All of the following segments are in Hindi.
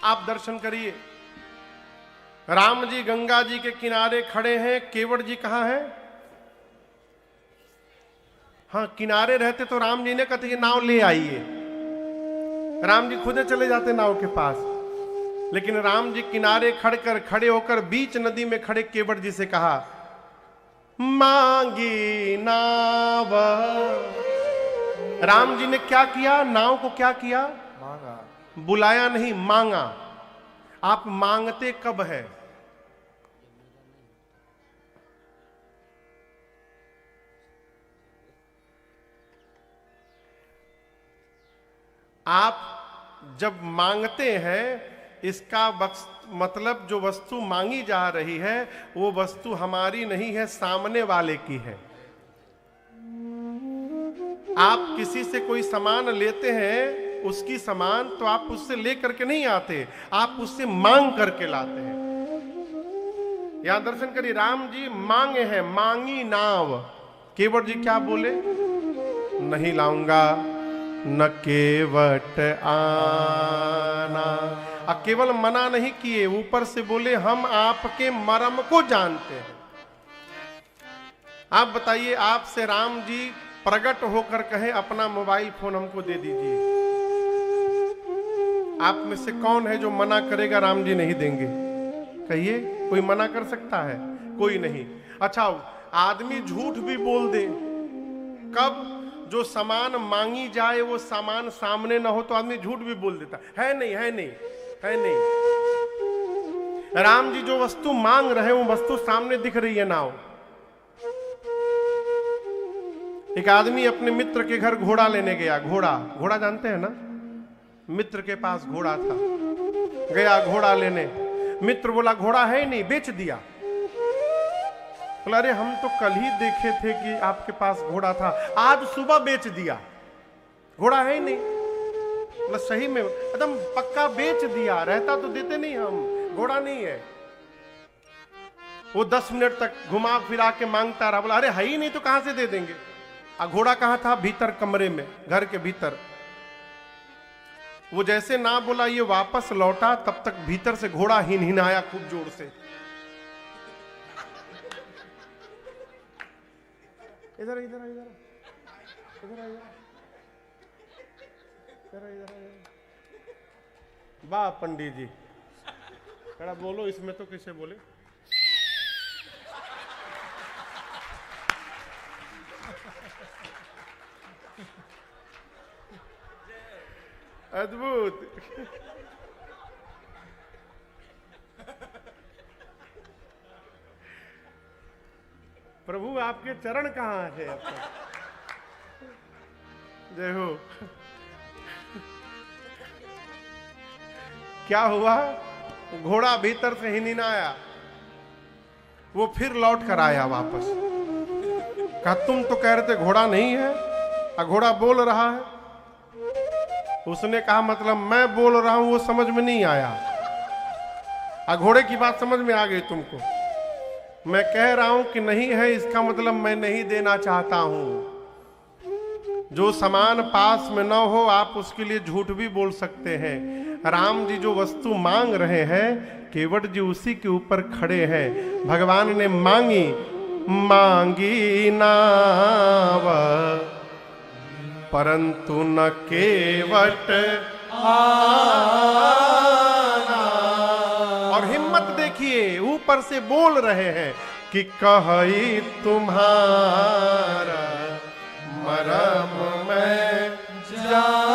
आप दर्शन करिए, राम जी गंगा जी के किनारे खड़े हैं, केवट जी कहां हैं? हाँ, किनारे रहते तो राम जी ने कहते नाव ले आइए, राम जी खुद चले जाते नाव के पास, लेकिन राम जी किनारे खड़े होकर बीच नदी में खड़े केवट जी से कहा, मांगी नाव। राम जी ने क्या किया? नाव को क्या किया? मांगा। बुलाया नहीं, मांगा। आप मांगते कब है? आप जब मांगते हैं, इसका मतलब जो वस्तु मांगी जा रही है वो वस्तु हमारी नहीं है, सामने वाले की है। आप किसी से कोई सामान लेते हैं, उसकी सामान तो आप उससे लेकर के नहीं आते, आप उससे मांग करके लाते हैं। यहां दर्शन करिए, राम जी मांगे हैं, मांगी नाव। केवट जी क्या बोले? नहीं लाऊंगा, न केवट आना। केवल मना नहीं किए, ऊपर से बोले हम आपके मर्म को जानते हैं। आप बताइए, आपसे राम जी प्रकट होकर कहे अपना मोबाइल फोन हमको दे दीजिए, आप में से कौन है जो मना करेगा राम जी नहीं देंगे? कहिए, कोई मना कर सकता है? कोई नहीं। अच्छा, आदमी झूठ भी बोल दे, कब? जो सामान मांगी जाए वो सामान सामने ना हो तो आदमी झूठ भी बोल देता है, नहीं है, नहीं है, नहीं। राम जी जो वस्तु मांग रहे वो वस्तु सामने दिख रही है, नाव। एक आदमी अपने मित्र के घर घोड़ा लेने गया। घोड़ा जानते हैं ना? मित्र के पास घोड़ा था, गया घोड़ा लेने। मित्र बोला घोड़ा है ही नहीं, बेच दिया। बोला अरे हम तो कल ही देखे थे कि आपके पास घोड़ा था, आज सुबह बेच दिया, घोड़ा है ही नहीं। बोला सही में? एकदम पक्का बेच दिया, रहता तो देते नहीं हम, घोड़ा नहीं है। वो 10 मिनट तक घुमा फिरा के मांगता रहा। बोला अरे है ही नहीं तो कहां से दे देंगे? घोड़ा कहां था? भीतर कमरे में, घर के भीतर। वो जैसे ना बोला ये वापस लौटा, तब तक भीतर से घोड़ा हिनहिनाया खूब जोर से। इधर इधर इधर इधर इधर इधर। वाह पंडित जी, थोड़ा बोलो इसमें तो कैसे बोले? अद्भुत। प्रभु आपके चरण कहां है? जय हो। क्या हुआ? घोड़ा भीतर से हिनहिनाया, वो फिर लौट कर आया वापस। कहा तुम तो कह रहे थे घोड़ा नहीं है, घोड़ा बोल रहा है। उसने कहा मतलब मैं बोल रहा हूं वो समझ में नहीं आया, घोड़े की बात समझ में आ गई तुमको। मैं कह रहा हूं कि नहीं है, इसका मतलब मैं नहीं देना चाहता हूं। जो सामान पास में न हो आप उसके लिए झूठ भी बोल सकते हैं। राम जी जो वस्तु मांग रहे हैं, केवट जी उसी के ऊपर खड़े हैं। भगवान ने मांगी, मांगी नाव परंतु न केवट आना। और हिम्मत देखिए, ऊपर से बोल रहे हैं कि कही तुम्हारा मरम मैं जाना।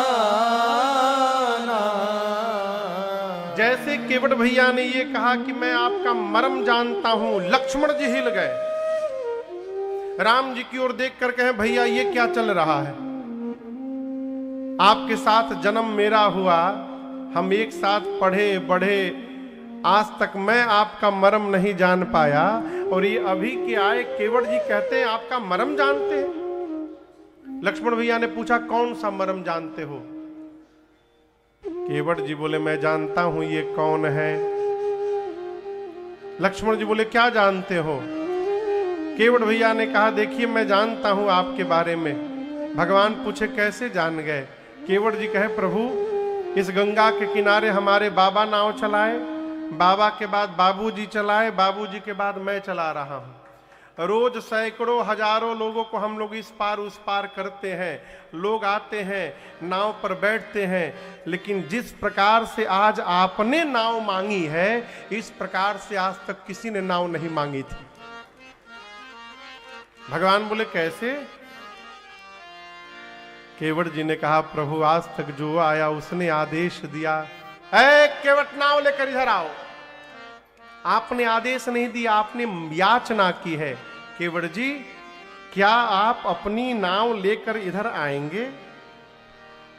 जैसे केवट भैया ने ये कहा कि मैं आपका मरम जानता हूं, लक्ष्मण जी हिल गए। राम जी की ओर देख कर कहे भैया ये क्या चल रहा है? आपके साथ जन्म मेरा हुआ, हम एक साथ पढ़े बढ़े, आज तक मैं आपका मर्म नहीं जान पाया, और ये अभी के आए केवट जी कहते हैं आपका मर्म जानते हैं। लक्ष्मण भैया ने पूछा कौन सा मर्म जानते हो? केवट जी बोले मैं जानता हूं ये कौन है। लक्ष्मण जी बोले क्या जानते हो? केवट भैया ने कहा देखिए मैं जानता हूं आपके बारे में। भगवान पूछे कैसे जान गए? केवट जी कहे प्रभु इस गंगा के किनारे हमारे बाबा नाव चलाए, बाबा के बाद बाबूजी चलाए, बाबूजी के बाद मैं चला रहा हूं। रोज सैकड़ों हजारों लोगों को हम लोग इस पार उस पार करते हैं। लोग आते हैं, नाव पर बैठते हैं, लेकिन जिस प्रकार से आज आपने नाव मांगी है, इस प्रकार से आज तक किसी ने नाव नहीं मांगी थी। भगवान बोले कैसे? केवट जी ने कहा, प्रभु आज तक जो आया उसने आदेश दिया, ऐ केवट नाव लेकर इधर आओ। आपने आदेश नहीं दिया, आपने याचना की है। केवट जी, क्या आप अपनी नाव लेकर इधर आएंगे?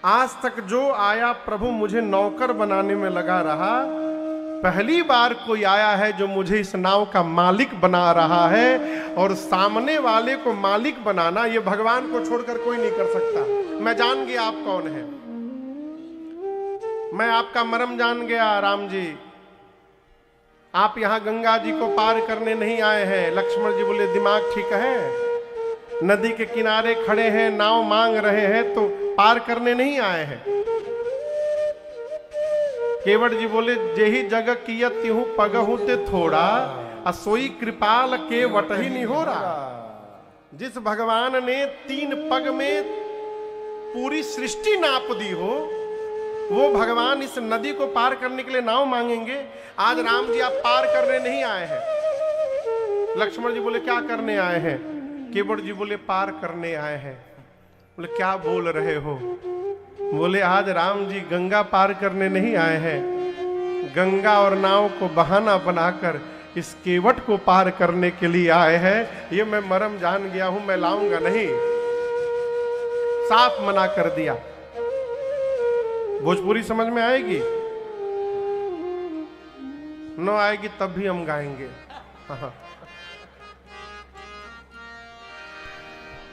आज तक जो आया प्रभु मुझे नौकर बनाने में लगा रहा, पहली बार कोई आया है जो मुझे इस नाव का मालिक बना रहा है। और सामने वाले को मालिक बनाना ये भगवान को छोड़कर कोई नहीं कर सकता। मैं जान गया आप कौन है, मैं आपका मर्म जान गया। राम जी, आप यहां गंगा जी को पार करने नहीं आए हैं। लक्ष्मण जी बोले, दिमाग ठीक है? नदी के किनारे खड़े हैं, नाव मांग रहे हैं, तो पार करने नहीं आए हैं। केवट जी बोले, जेही जग कियत तिहु पगहु ते थोड़ा, असोई कृपाल केवट ही नहीं हो रहा। जिस भगवान ने 3 पग में पूरी सृष्टि नाप दी हो, वो भगवान इस नदी को पार करने के लिए नाव मांगेंगे। आज राम जी आप पार करने नहीं आए हैं। लक्ष्मण जी बोले, क्या करने आए हैं? केवट जी बोले, पार करने आए हैं। बोले, क्या बोल रहे हो? बोले, आज राम जी गंगा पार करने नहीं आए हैं, गंगा और नाव को बहाना बनाकर इस केवट को पार करने के लिए आए हैं। ये मैं मर्म जान गया हूं, मैं लाऊंगा नहीं। साफ मना कर दिया। भोजपुरी समझ में आएगी? न आएगी तब भी हम गाएंगे।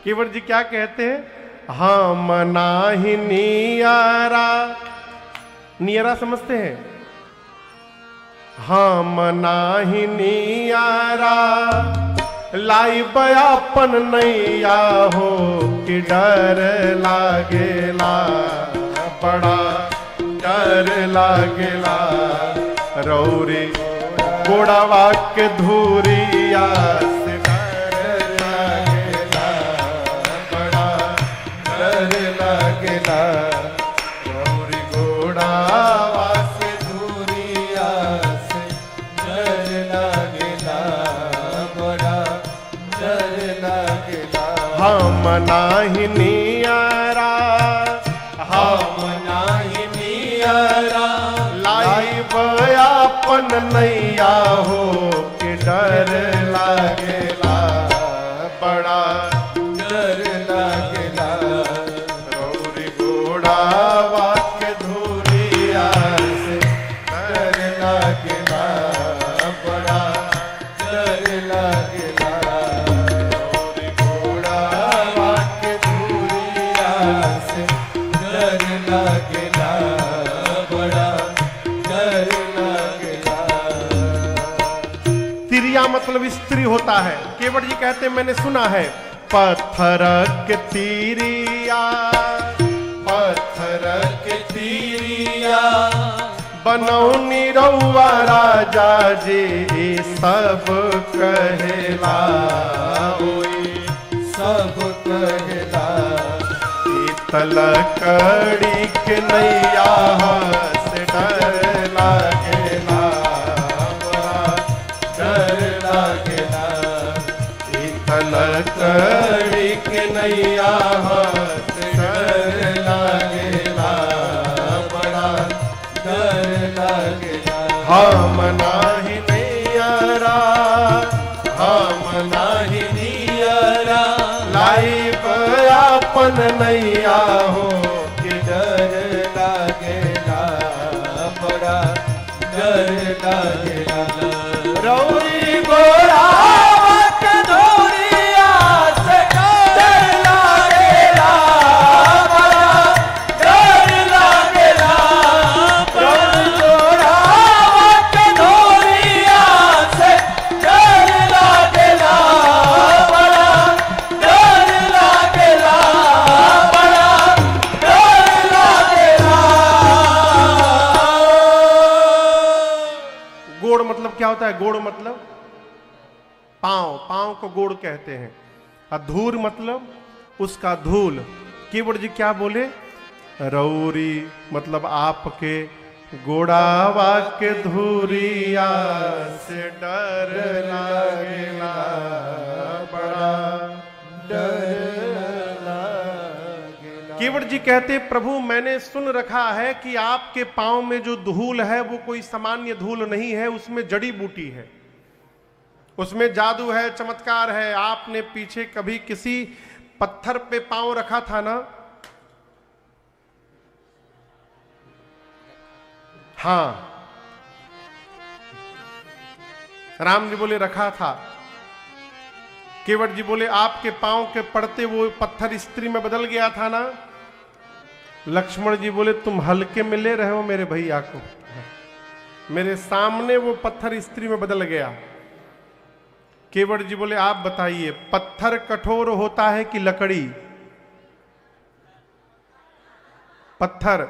केवट जी क्या कहते हैं? हम नाही नियारा। नियारा समझते हैं? हम नाही नियारा, लाई बयापन नैया हो कि डर लागेला, बड़ा डर लागेला। रौरी गोड़वा के धूरिया से डर लागेला, बड़ा डर लागेला। रौरी गोड़वा से धूरिया से डर लागेला, बड़ा डर लागेला। हम नाही नियारा, हम नाही नियारा, लाई बयापन नैया हो कि डर लागेला, बड़ा डर लागेला। रौरी गोड़ावा के धूरिया से डर लागेला, बड़ा डर लागेला। रौरी गोड़ावा के धूरिया से डर लागेला, बड़ा डर लागेला। तिरिया मतलब स्त्री होता है। केवट जी कहते हैं, मैंने सुना है, पत्थर के तिरिया, पत्थर के तिरिया, बनौनी रउआ राजा जी सब कहेला, सब कहेला। पीतल कड़ी के नैया से डर लागेला, बड़ा डर लागेला। पीतल कड़ी के नैया से डर लागेला, बड़ा डर लागेला। हम नाही नियारा, हम नाही नियारा, लाई बयापन नैया हो कि डर लागेला, बड़ा डर लागेला। रौरी गोड़ावा के धूरिया से डर लागेला, बड़ा डर लागेला। रौरी गोड़ावा के धूरिया से डर लागेला, बड़ा डर लागेला, बड़ा डर लागेला। मतलब क्या होता है? गोड़ मतलब पांव, पांव को गोड़ कहते हैं। अधूर मतलब उसका धूल। केवट जी क्या बोले? रौरी मतलब आपके गोड़ावा के धूरिया से डर लागेला, बड़ा डर लागेला। केवट जी कहते प्रभु मैंने सुन रखा है कि आपके पांव में जो धूल है वो कोई सामान्य धूल नहीं है, उसमें जड़ी बूटी है, उसमें जादू है, चमत्कार है। आपने पीछे कभी किसी पत्थर पे पांव रखा था ना? हाँ, राम जी बोले रखा था। केवट जी बोले आपके पांव के पड़ते वो पत्थर स्त्री में बदल गया था ना? लक्ष्मण जी बोले तुम हल्के में ले रहे हो मेरे भैया को, मेरे सामने वो पत्थर स्त्री में बदल गया। केवट जी बोले आप बताइए, पत्थर कठोर होता है कि लकड़ी? पत्थर,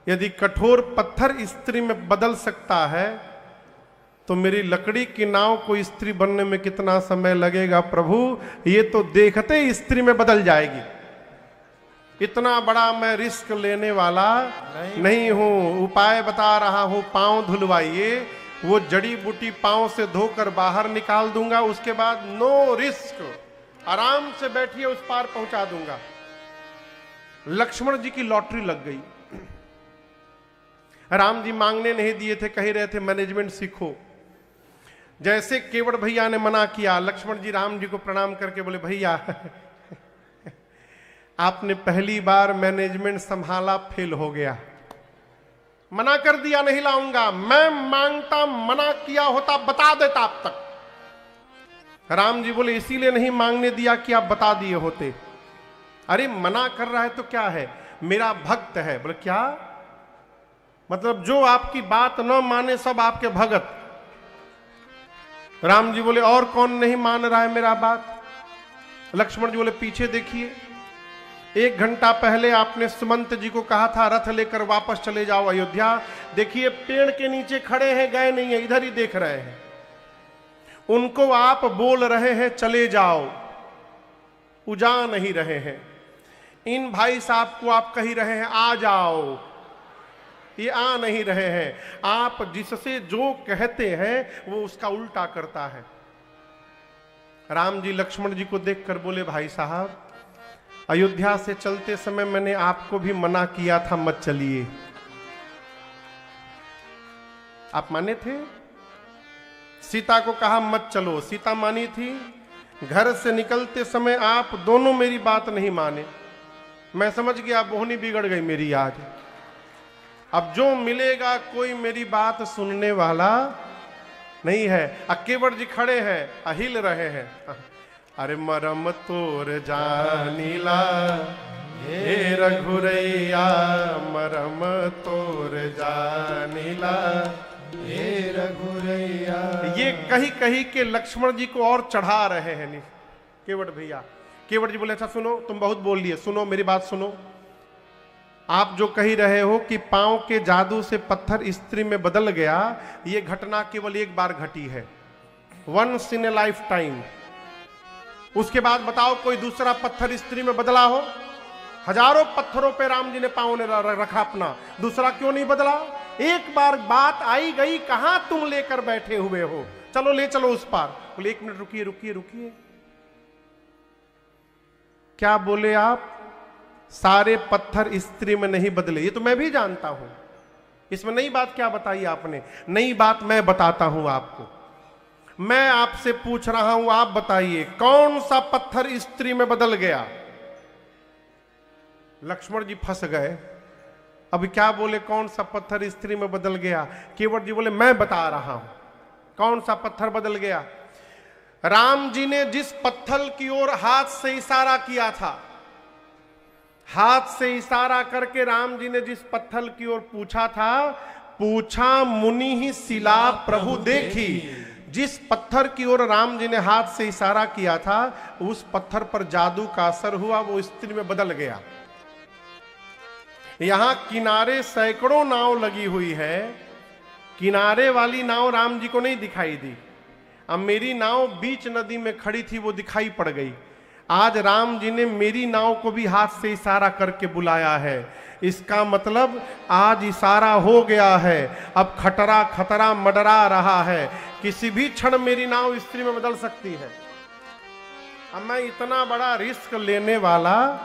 यदि कठोर पत्थर स्त्री में बदल सकता है तो मेरी लकड़ी की नाव को स्त्री बनने में कितना समय लगेगा प्रभु? ये तो देखते स्त्री में बदल जाएगी। इतना बड़ा मैं रिस्क लेने वाला नहीं हूं। उपाय बता रहा हूं, पांव धुलवाइए, वो जड़ी बूटी पांव से धोकर बाहर निकाल दूंगा, उसके बाद नो रिस्क, आराम से बैठिए उस पार पहुंचा दूंगा। लक्ष्मण जी की लॉटरी लग गई। राम जी मांगने नहीं दिए थे, कह रहे थे मैनेजमेंट सीखो। जैसे केवट भैया ने मना किया, लक्ष्मण जी राम जी को प्रणाम करके बोले भैया आपने पहली बार मैनेजमेंट संभाला, फेल हो गया, मना कर दिया नहीं लाऊंगा। मैं मांगता, मना किया होता बता देता आप तक। राम जी बोले इसीलिए नहीं मांगने दिया कि आप बता दिए होते। अरे मना कर रहा है तो क्या है, मेरा भक्त है। बोले क्या मतलब? जो आपकी बात न माने सब आपके भगत। राम जी बोले और कौन नहीं मान रहा है मेरा बात? लक्ष्मण जी बोले पीछे देखिए, 1 घंटा पहले आपने सुमंत जी को कहा था रथ लेकर वापस चले जाओ अयोध्या। देखिए पेड़ के नीचे खड़े हैं, गए नहीं है, इधर ही देख रहे हैं। उनको आप बोल रहे हैं चले जाओ, उजा नहीं रहे हैं। इन भाई साहब को आप कह रहे हैं आ जाओ, ये आ नहीं रहे हैं। आप जिससे जो कहते हैं वो उसका उल्टा करता है। राम जी लक्ष्मण जी को देखकर बोले भाई साहब, अयोध्या से चलते समय मैंने आपको भी मना किया था मत चलिए, आप माने थे? सीता को कहा मत चलो, सीता मानी थी। घर से निकलते समय आप दोनों मेरी बात नहीं माने। मैं समझ गया बोहनी बिगड़ गई मेरी आज। अब जो मिलेगा कोई मेरी बात सुनने वाला नहीं है। केवट जी खड़े हैं, अहिल रहे हैं। अरे मरम तोर जानीला हे रघुरैया, मरम तोर जानीला हे रघुरैया। ये कही कही के लक्ष्मण जी को और चढ़ा रहे हैं केवट भैया। केवट जी बोले अच्छा सुनो, तुम बहुत बोल लिए, सुनो मेरी बात सुनो। आप जो कही रहे हो कि पांव के जादू से पत्थर स्त्री में बदल गया, यह घटना केवल एक बार घटी है, once in a life time. उसके बाद बताओ कोई दूसरा पत्थर स्त्री में बदला हो? हजारों पत्थरों पे राम जी ने पांव ने रखा अपना, दूसरा क्यों नहीं बदला? एक बार बात आई गई, कहां तुम लेकर बैठे हुए हो, चलो ले चलो उस पार। बोले 1 मिनट रुकिए रुकिए रुकिए, क्या बोले आप? सारे पत्थर स्त्री में नहीं बदले, ये तो मैं भी जानता हूं। इसमें नई बात क्या बताई आपने? नई बात मैं बताता हूं आपको। मैं आपसे पूछ रहा हूं, आप बताइए कौन सा पत्थर स्त्री में बदल गया? लक्ष्मण जी फंस गए। अब क्या बोले कौन सा पत्थर स्त्री में बदल गया? केवट जी बोले मैं बता रहा हूं कौन सा पत्थर बदल गया। राम जी ने जिस पत्थर की ओर हाथ से इशारा किया था, हाथ से इशारा करके राम जी ने जिस पत्थर की ओर पूछा था, पूछा मुनि ही शिला प्रभु देखी। जिस पत्थर की ओर राम जी ने हाथ से इशारा किया था, उस पत्थर पर जादू का असर हुआ, वो स्त्री में बदल गया। यहां किनारे सैकड़ों नाव लगी हुई है, किनारे वाली नाव राम जी को नहीं दिखाई दी। अब मेरी नाव बीच नदी में खड़ी थी, वो दिखाई पड़ गई। आज राम जी ने मेरी नाव को भी हाथ से इशारा करके बुलाया है। इसका मतलब आज इशारा हो गया है, अब खतरा खतरा मंडरा रहा है, किसी भी क्षण मेरी नाव स्त्री में बदल सकती है। अब मैं इतना बड़ा रिस्क लेने वाला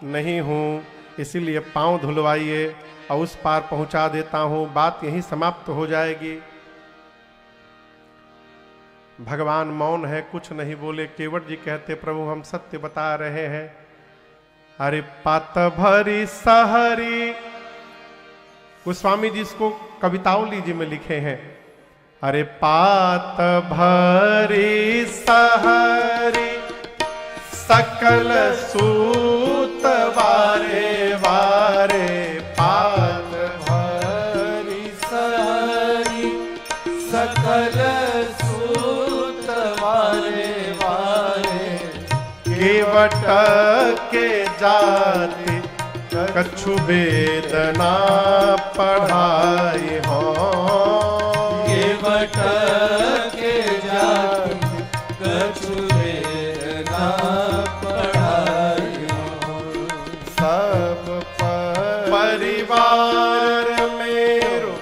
नहीं हूं, इसीलिए पांव धुलवाइए और उस पार पहुंचा देता हूं, बात यहीं समाप्त हो जाएगी। भगवान मौन है, कुछ नहीं बोले। केवट जी कहते प्रभु हम सत्य बता रहे हैं। अरे पात भरी सहरी, गोस्वामी जी इसको कवितावली जी में लिखे हैं। अरे पात भरी सहरी सकल सूत वारे वारे, पात भरी सहरी सकल सूत वारे वारे, केवट के जाति कछु वेदना पढ़ाई हो, केवट के जाति कछु वेदना पढ़ाई हो। सब परिवार मेरो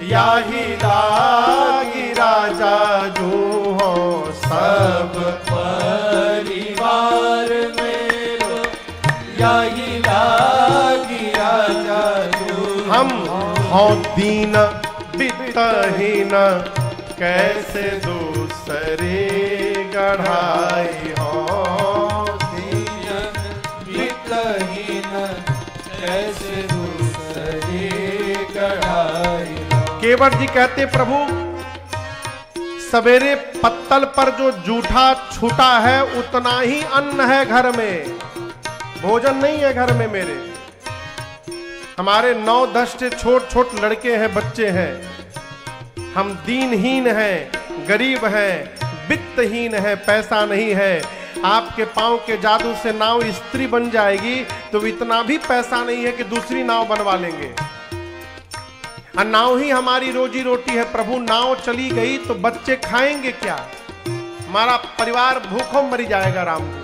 याही लागी राजा जो हो, सब परिवार मेरो याही लागी राजा जो। हम हो दीन वित्तहीन कैसे दूसरे गढ़ाई हो, दीन वित्तहीन कैसे दूसरे गढ़ाई हो। केवट जी कहते प्रभु सवेरे पत्तल पर जो जूठा छूटा है उतना ही अन्न है घर में, भोजन नहीं है घर में मेरे। हमारे 9-10 से छोट छोट लड़के हैं, बच्चे हैं। हम दीनहीन हैं, गरीब हैं, वित्तहीन हैं, पैसा नहीं है। आपके पांव के जादू से नाव स्त्री बन जाएगी तो इतना भी पैसा नहीं है कि दूसरी नाव बनवा लेंगे। और नाव ही हमारी रोजी रोटी है प्रभु। नाव चली गई तो बच्चे खाएंगे क्या? हमारा परिवार भूखों मर जाएगा। राम जी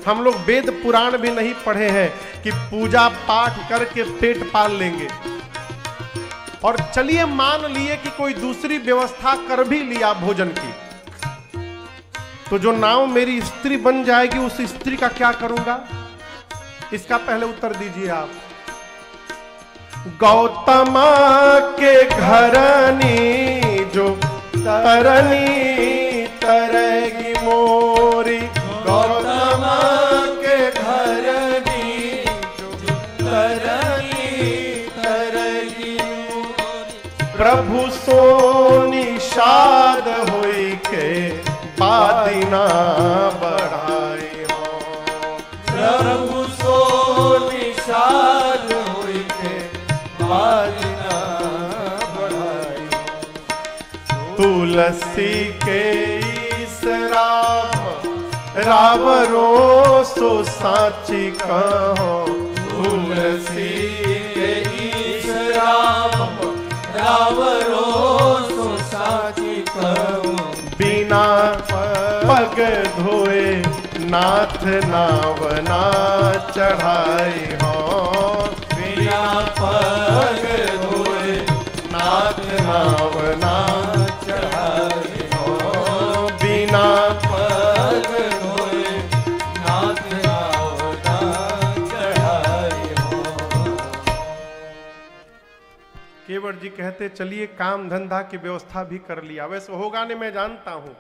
हम लोग वेद पुराण भी नहीं पढ़े हैं कि पूजा पाठ करके पेट पाल लेंगे। और चलिए मान लिए कि कोई दूसरी व्यवस्था कर भी लिया भोजन की, तो जो नाव मेरी स्त्री बन जाएगी उस स्त्री का क्या करूंगा? इसका पहले उत्तर दीजिए आप। गौतम के घरनी जो तरनी तरगी मोरी, गौतम के घरनी जो तरनी तरगी मोरी, प्रभु सो निषाद होई के बादिना बढ़ाई हो, प्रभु सो निषाद होई के बादिना बढ़ाई हो। तुलसी के इस रावरो सो साची कहो, तुलसी के इस रावरो सो साची कहो, बिना पग धोए नाथ नावना चढ़ाई हो, बिना पग धोए नाथ नावना चढ़ाई हो, बिना पग धोए नाथ नावना चढ़ाई हो। केवट जी कहते चलिए काम धंधा की व्यवस्था भी कर लिया। वैसे होगा नहीं, मैं जानता हूं,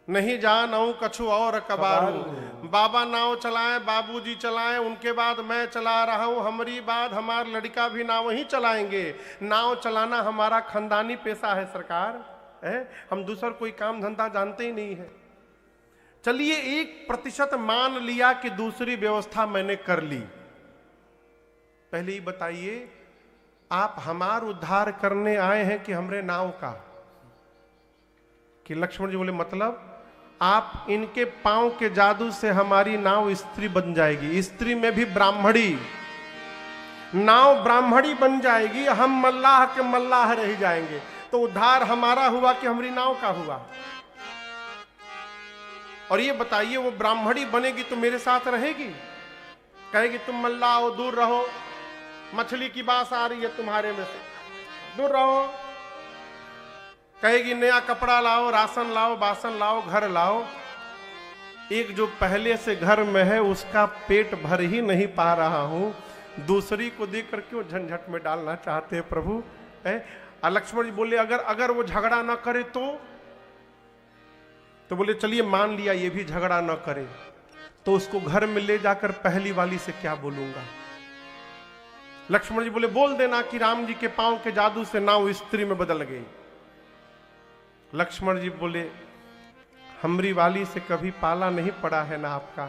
नहीं जानूं कछु और कबारू। बाबा नाव चलाएं, बाबूजी चलाएं, उनके बाद मैं चला रहा हूं, हमारी बाद हमारा लड़का भी नाव ही चलाएंगे। नाव चलाना हमारा खानदानी पेशा है सरकार है, हम दूसर कोई काम धंधा जानते ही नहीं है। चलिए 1% मान लिया कि दूसरी व्यवस्था मैंने कर ली। पहले ही बताइए आप हमार उद्धार करने आए हैं कि हमरे नाव का? कि लक्ष्मण जी बोले मतलब आप इनके पांव के जादू से हमारी नाव स्त्री बन जाएगी। स्त्री में भी ब्राह्मणी, नाव ब्राह्मणी बन जाएगी, हम मल्लाह के मल्लाह रह जाएंगे। तो उद्धार हमारा हुआ कि हमारी नाव का हुआ? और ये बताइए, वो ब्राह्मणी बनेगी तो मेरे साथ रहेगी? कहेगी तुम मल्लाह हो, दूर रहो, मछली की बात आ रही है तुम्हारे में से, दूर रहो। कहेगी नया कपड़ा लाओ, राशन लाओ, बासन लाओ, घर लाओ। एक जो पहले से घर में है उसका पेट भर ही नहीं पा रहा हूं, दूसरी को देकर क्यों झंझट में डालना चाहते हैं प्रभु? लक्ष्मण जी बोले अगर वो झगड़ा ना करे तो बोले चलिए मान लिया ये भी झगड़ा ना करे, तो उसको घर में ले जाकर पहली वाली से क्या बोलूंगा? लक्ष्मण जी बोले बोल देना कि राम जी के पांव के जादू से नाव स्त्री में बदल गई। लक्ष्मण जी बोले हमरी वाली से कभी पाला नहीं पड़ा है ना आपका,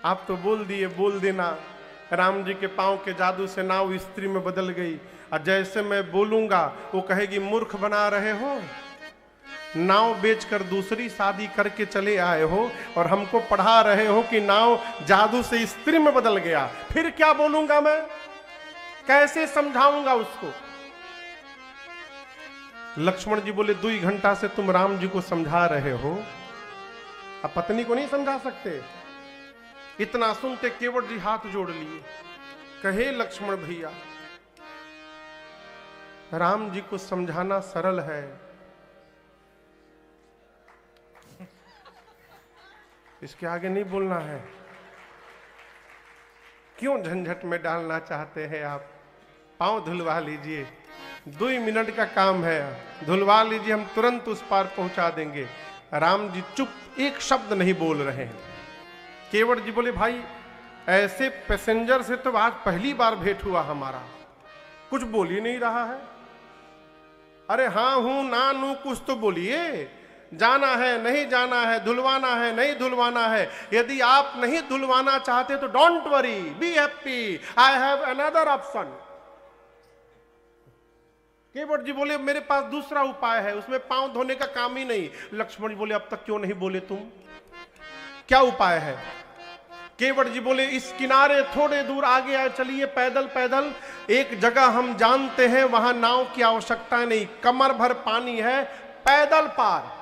आप तो बोल दिए, बोल देना राम जी के पांव के जादू से नाव स्त्री में बदल गई। और जैसे मैं बोलूंगा वो कहेगी मूर्ख बना रहे हो, नाव बेचकर दूसरी शादी करके चले आए हो और हमको पढ़ा रहे हो कि नाव जादू से स्त्री में बदल गया। फिर क्या बोलूंगा मैं, कैसे समझाऊंगा उसको? लक्ष्मण जी बोले 2 घंटा से तुम राम जी को समझा रहे हो, अब पत्नी को नहीं समझा सकते? इतना सुनते केवट जी हाथ जोड़ लिए, कहे लक्ष्मण भैया राम जी को समझाना सरल है, इसके आगे नहीं बोलना है, क्यों झंझट में डालना चाहते हैं आप? पांव धुलवा लीजिए, 2 मिनट का काम है, धुलवा लीजिए, हम तुरंत उस पार पहुंचा देंगे। राम जी चुप, एक शब्द नहीं बोल रहे हैं। केवट जी बोले भाई ऐसे पैसेंजर से तो आज पहली बार भेंट हुआ हमारा, कुछ बोल ही नहीं रहा है। अरे हाँ हूं ना नू कुछ तो बोलिए, जाना है नहीं जाना है, धुलवाना है नहीं धुलवाना है। यदि आप नहीं धुलवाना चाहते तो don't worry, be happy, I have another option. Kevat ji बोले मेरे पास दूसरा उपाय है, उसमें पांव धोने का काम ही नहीं। लक्ष्मण जी बोले अब तक क्यों नहीं बोले तुम, क्या उपाय है? केवट जी बोले इस किनारे थोड़े दूर आगे आए चलिए, पैदल पैदल एक जगह हम जानते हैं, वहां नाव की आवश्यकता नहीं, कमर भर पानी है, पैदल पार,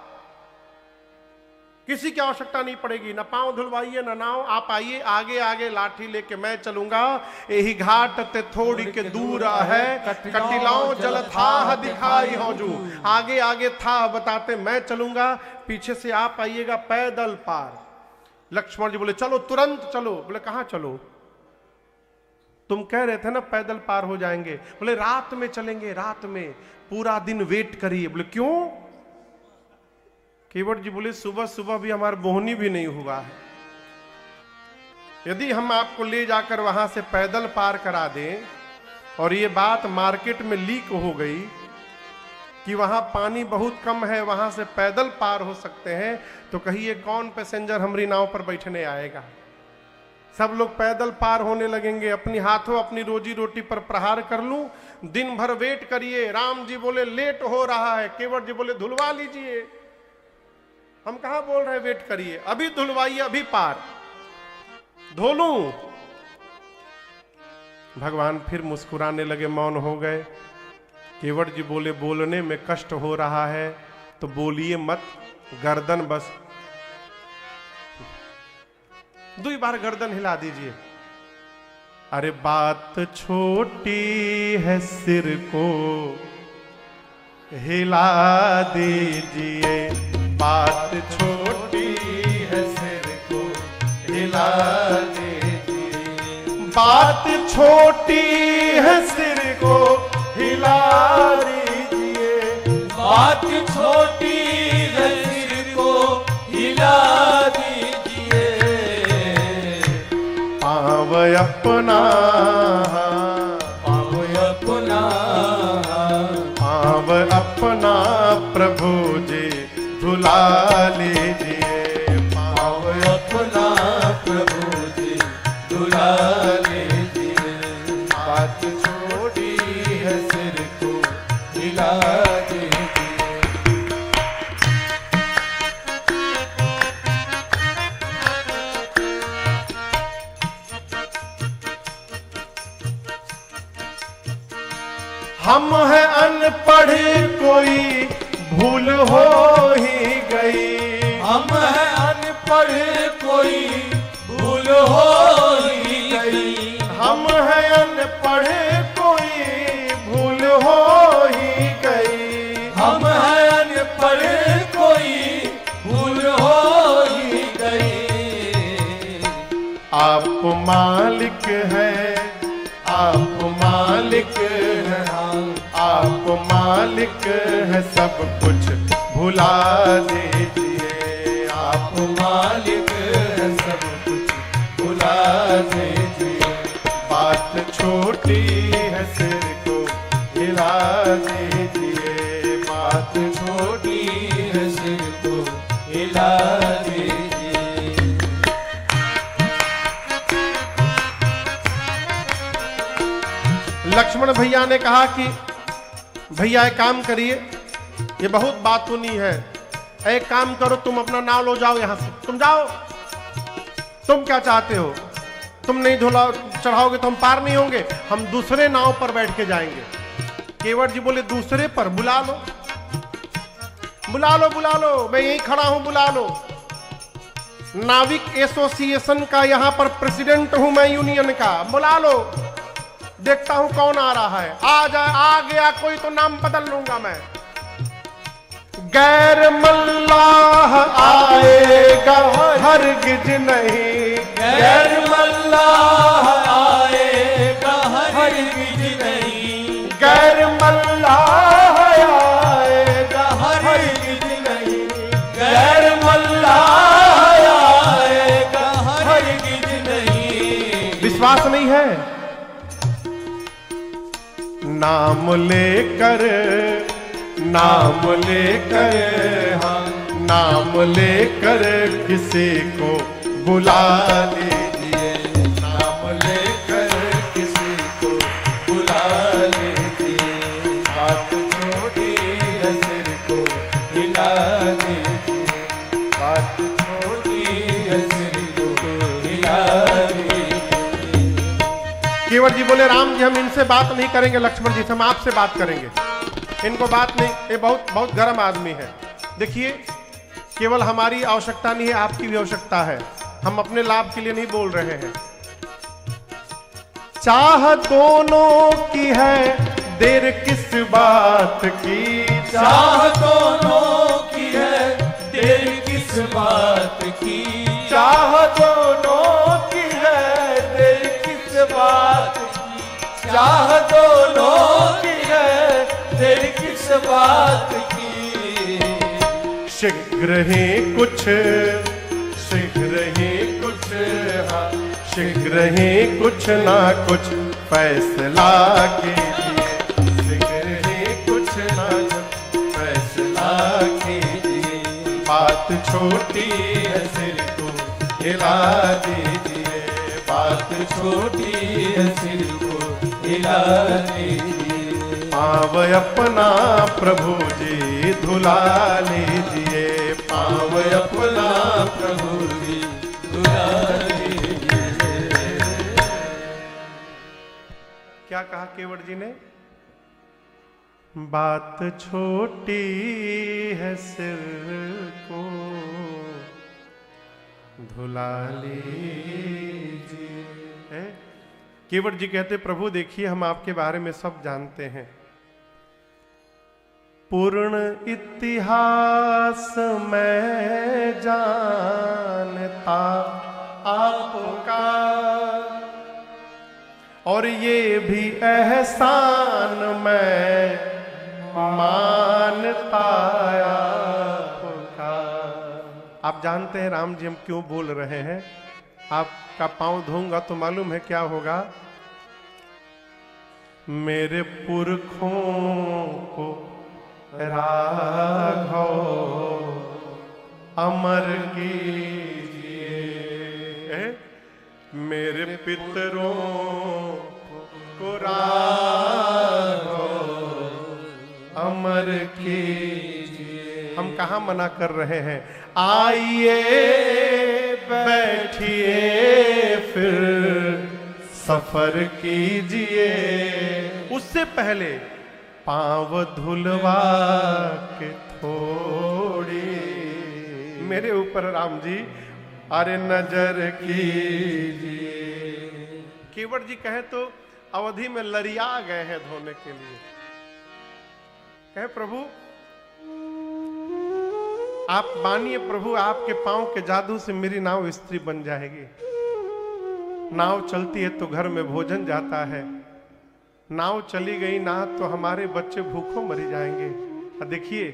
किसी की आवश्यकता नहीं पड़ेगी, ना पांव धुलवाइए ना नाव, आप आइए आगे आगे, लाठी लेके मैं चलूंगा। यही घाट ते थोड़ी के दूर है, कटिलाओ जल था दिखाई हो जू, आगे आगे था बताते मैं चलूंगा, पीछे से आप आइएगा, पैदल पार। लक्ष्मण जी बोले चलो तुरंत चलो। बोले कहां चलो? तुम कह रहे थे ना पैदल पार हो जाएंगे। बोले रात में चलेंगे, रात में, पूरा दिन वेट करिए। बोले क्यों? केवट जी बोले सुबह सुबह भी हमारा बोहनी भी नहीं हुआ है, यदि हम आपको ले जाकर वहां से पैदल पार करा दें और ये बात मार्केट में लीक हो गई कि वहां पानी बहुत कम है, वहां से पैदल पार हो सकते हैं, तो कहिए कौन पैसेंजर हमारी नाव पर बैठने आएगा? सब लोग पैदल पार होने लगेंगे। अपनी हाथों अपनी रोजी रोटी पर प्रहार कर लूं, दिन भर वेट करिए। राम जी बोले लेट हो रहा है, केवट जी बोले धुलवा लीजिए। हम कहां बोल रहे वेट करिए, अभी धुलवाइए, अभी पार धो लूं। भगवान फिर मुस्कुराने लगे, मौन हो गए। केवट जी बोले बोलने में कष्ट हो रहा है तो बोलिए मत, गर्दन बस 2 बार गर्दन हिला दीजिए। अरे बात छोटी है सिर को हिला दीजिए, बात छोटी है सिर को हिला दीजिए, बात छोटी है सिर को हिला दीजिए, बात छोटी है सिर को हिला दीजिए, पाँव अपना पाँव अपना पाँव अपना प्रभु जी धुला लीजिए, पाँव अपना प्रभु जी धुला लीजिए, बात छोटी है सिर को हिला दीजिए। हम है अनपढ़ कोई भूल हो ही गई। हम है अनपढ़ कोई भूल हो ही गई। हम है अनपढ़ कोई भूल हो ही गई। हम है अनपढ़ कोई भूल हो ही गई। आप मालिक हैं, आप मालिक हैं, आप मालिक हैं, सब कुछ भुला दीजिए। आप मालिक हैं, सब कुछ भुला दीजिए। बात छोटी है, सिर को हिला दीजिए। बात छोटी है, सिर को हिला दीजिए। लक्ष्मण भैया ने कहा कि भैया एक काम करिए, ये बहुत बात सुनी है, एक काम करो, तुम अपना नाव लो जाओ यहां से, तुम जाओ। तुम क्या चाहते हो? तुम नहीं धुला चढ़ाओगे तो हम पार नहीं होंगे, हम दूसरे नाव पर बैठ के जाएंगे। केवट जी बोले दूसरे पर? बुला लो, बुला लो, बुला लो, मैं यहीं खड़ा हूं, बुला लो। नाविक एसोसिएशन का यहां पर प्रेसिडेंट हूं मैं, यूनियन का, बुला लो, देखता हूं कौन आ रहा है। आ जाए, आ गया कोई तो नाम बदल लूंगा मैं। गैर मल्लाह आएगा हरगिज नहीं। गैर मल्लाह आएगा हरगिज नहीं। गैर मल्लाह आएगा हरगिज नहीं। गैर मल्लाह आएगा हरगिज नहीं। विश्वास नहीं है? नाम लेकर, नाम लेकर, हाँ, नाम लेकर किसी को बुला लीजिए। नाम लेकर किसी को बुला लीजिए। बात छोटी है, सिर को हिला दीजिए। बात छोटी है, सिर को हिला दीजिए। केवट जी बोले राम जी हम इनसे बात नहीं करेंगे, लक्ष्मण जी से हम आपसे बात करेंगे। इनको बात नहीं, ये बहुत बहुत गर्म आदमी है। देखिए, केवल हमारी आवश्यकता नहीं है, आपकी भी आवश्यकता है। हम अपने लाभ के लिए नहीं बोल रहे हैं। चाह दोनों की है, देर किस बात की। चाह दोनों की है, देर किस बात की। चाह दोनों की है, देर किस बात की। चाह दोनों की है, देर किस बात की। शीघ्र ही कुछ, शीघ्र ही कुछ, हाँ, शीघ्र ही कुछ ना कुछ फैसला कीजिए। शीघ्र ही कुछ ना कुछ फैसला कीजिए। बात छोटी है, सिर को हिला दीजिए। बात छोटी है, सिर को हिला दीजिए। पाँव अपना प्रभु जी धुला लीजिए। पाँव अपना प्रभु जी धुला लीजिए। क्या कहा केवट जी ने? बात छोटी है, सिर को धुला लीजिए। केवट जी कहते प्रभु देखिए हम आपके बारे में सब जानते हैं। पूर्ण इतिहास मैं जानता आपका, और ये भी एहसान मैं मानता आपका। आप जानते हैं राम जी हम क्यों बोल रहे हैं? आपका पांव धोऊंगा तो मालूम है क्या होगा। मेरे पुरखों को राघव अमर कीजिए। मेरे पितरों को राघव अमर कीजिए। हम कहाँ मना कर रहे हैं? आइए बैठिए फिर सफर कीजिए। उससे पहले पांव धुलवा के थोड़ी मेरे ऊपर राम जी अरे नजर कीजिए। केवट जी कहे तो अवधि में लरिया गए हैं धोने के लिए। कहे प्रभु आप मानिए प्रभु, आपके पांव के जादू से मेरी नाव स्त्री बन जाएगी। नाव चलती है तो घर में भोजन जाता है, नाव चली गई ना तो हमारे बच्चे भूखों मरी जाएंगे। देखिए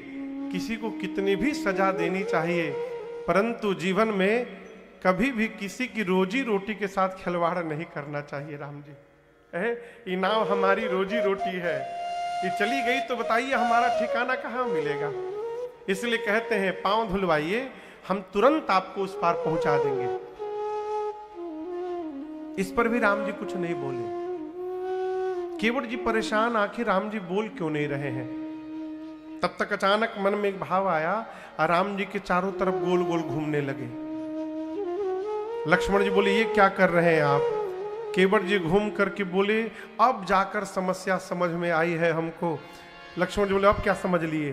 किसी को कितनी भी सजा देनी चाहिए, परंतु जीवन में कभी भी किसी की रोजी रोटी के साथ खिलवाड़ नहीं करना चाहिए। राम जी ये नाव हमारी रोजी रोटी है, ये चली गई तो बताइए हमारा ठिकाना कहाँ मिलेगा। इसलिए कहते हैं पांव धुलवाइए, हम तुरंत आपको उस पार पहुंचा देंगे। इस पर भी राम जी कुछ नहीं बोले। केवट जी परेशान, आखिर राम जी बोल क्यों नहीं रहे हैं। तब तक अचानक मन में एक भाव आया और राम जी के चारों तरफ गोल गोल घूमने लगे। लक्ष्मण जी बोले ये क्या कर रहे हैं आप। केवट जी घूम करके बोले अब जाकर समस्या समझ में आई है हमको। लक्ष्मण जी बोले अब क्या समझ लिए।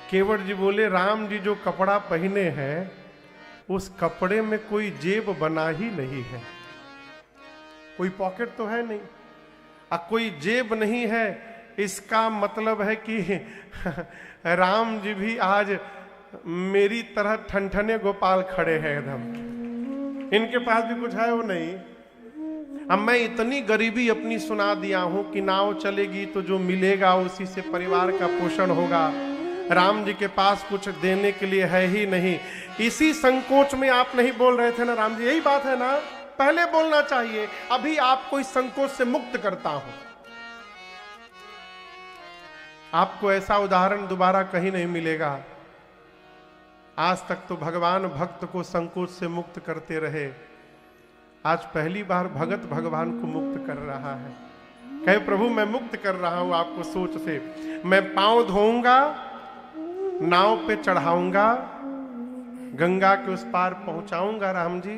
केवट जी बोले राम जी जो कपड़ा पहने हैं उस कपड़े में कोई जेब बना ही नहीं है, कोई पॉकेट तो है नहीं, कोई जेब नहीं है। इसका मतलब है कि राम जी भी आज मेरी तरह ठनठने गोपाल खड़े हैं एकदम, इनके पास भी कुछ है वो नहीं। अब मैं इतनी गरीबी अपनी सुना दिया हूं कि नाव चलेगी तो जो मिलेगा उसी से परिवार का पोषण होगा। राम जी के पास कुछ देने के लिए है ही नहीं। इसी संकोच में आप नहीं बोल रहे थे ना राम जी, यही बात है ना, पहले बोलना चाहिए। अभी आपको इस संकोच से मुक्त करता हूं। आपको ऐसा उदाहरण दोबारा कहीं नहीं मिलेगा। आज तक तो भगवान भक्त को संकोच से मुक्त करते रहे, आज पहली बार भगत भगवान को मुक्त कर रहा है। कहे प्रभु मैं मुक्त कर रहा हूं आपको सोच से। मैं पांव धोऊंगा, नाव पे चढ़ाऊंगा, गंगा के उस पार पहुंचाऊंगा। राम जी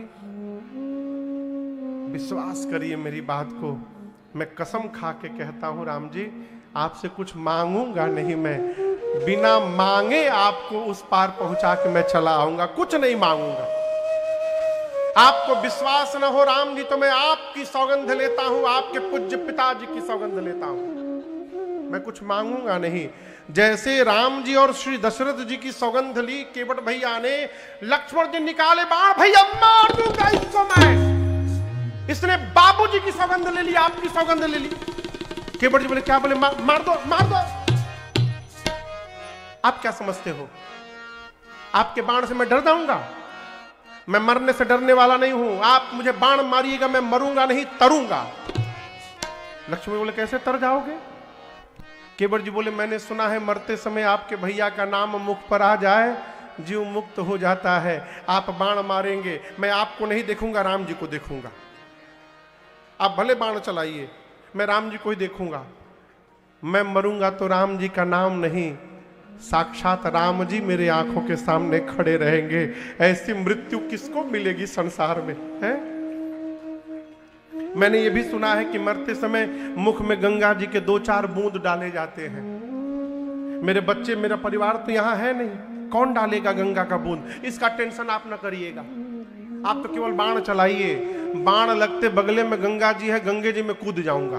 विश्वास करिए मेरी बात को, मैं कसम खा के कहता हूं राम जी आपसे कुछ मांगूंगा नहीं, मैं बिना मांगे आपको उस पार पहुंचा के मैं चला आऊंगा, कुछ नहीं मांगूंगा। आपको विश्वास न हो राम जी तो मैं आपकी सौगंध लेता हूं, आपके पूज्य पिताजी की सौगंध लेता हूं, मैं कुछ मांगूंगा नहीं। जैसे राम जी और श्री दशरथ जी की सौगंध ली केवट भैया ने, लक्ष्मण जी निकाले बाण, भैया मार दूंगा इसको मैं। इसने बाबूजी की सौगंध ले ली, आपकी सौगंध ले ली। केवट जी बोले क्या बोले, मार दो मार दो। आप क्या समझते हो आपके बाण से मैं डर जाऊंगा? मैं मरने से डरने वाला नहीं हूं। आप मुझे बाण मारिएगा मैं मरूंगा नहीं, तरूंगा। लक्ष्मण बोले कैसे तर जाओगे? केवट जी बोले मैंने सुना है मरते समय आपके भैया का नाम मुख पर आ जाए जीव मुक्त हो जाता है। आप बाण मारेंगे, मैं आपको नहीं देखूंगा, राम जी को देखूंगा। आप भले बाण चलाइए, मैं राम जी को ही देखूंगा। मैं मरूंगा तो राम जी का नाम नहीं, साक्षात राम जी मेरे आंखों के सामने खड़े रहेंगे। ऐसी मृत्यु किसको मिलेगी संसार में, है? मैंने ये भी सुना है कि मरते समय मुख में गंगा जी के 2-4 बूंद डाले जाते हैं। मेरे बच्चे मेरा परिवार तो यहां है नहीं, कौन डालेगा गंगा का बूंद? इसका टेंशन आप ना करिएगा, आप तो केवल बाण चलाइए। बाण लगते बगले में गंगा जी है, गंगे जी में कूद जाऊंगा।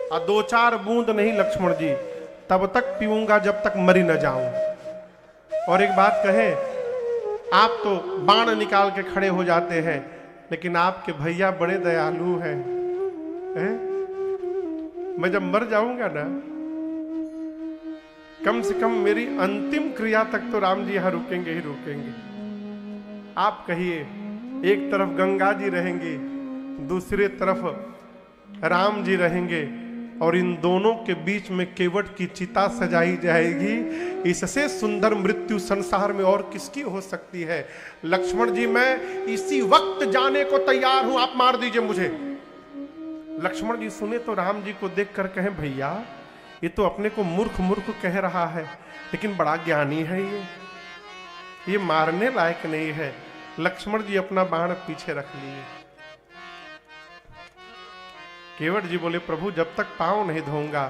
और 2-4 बूंद नहीं लक्ष्मण जी, तब तक पीऊंगा जब तक मरी न जाऊं। और एक बात कहें, आप तो बाण निकाल के खड़े हो जाते हैं, लेकिन आपके भैया बड़े दयालु हैं, हैं? मैं जब मर जाऊंगा ना, कम से कम मेरी अंतिम क्रिया तक तो राम जी यहां रुकेंगे ही रुकेंगे। आप कहिए, एक तरफ गंगा जी रहेंगे, दूसरे तरफ राम जी रहेंगे, और इन दोनों के बीच में केवट की चिता सजाई जाएगी। इससे सुंदर मृत्यु संसार में और किसकी हो सकती है? लक्ष्मण जी मैं इसी वक्त जाने को तैयार हूं, आप मार दीजिए मुझे। लक्ष्मण जी सुने तो राम जी को देखकर कहें भैया ये तो अपने को मूर्ख मूर्ख कह रहा है, लेकिन बड़ा ज्ञानी है, ये मारने लायक नहीं है। लक्ष्मण जी अपना बाण पीछे रख लिए। केवट जी बोले प्रभु जब तक पांव नहीं धोऊंगा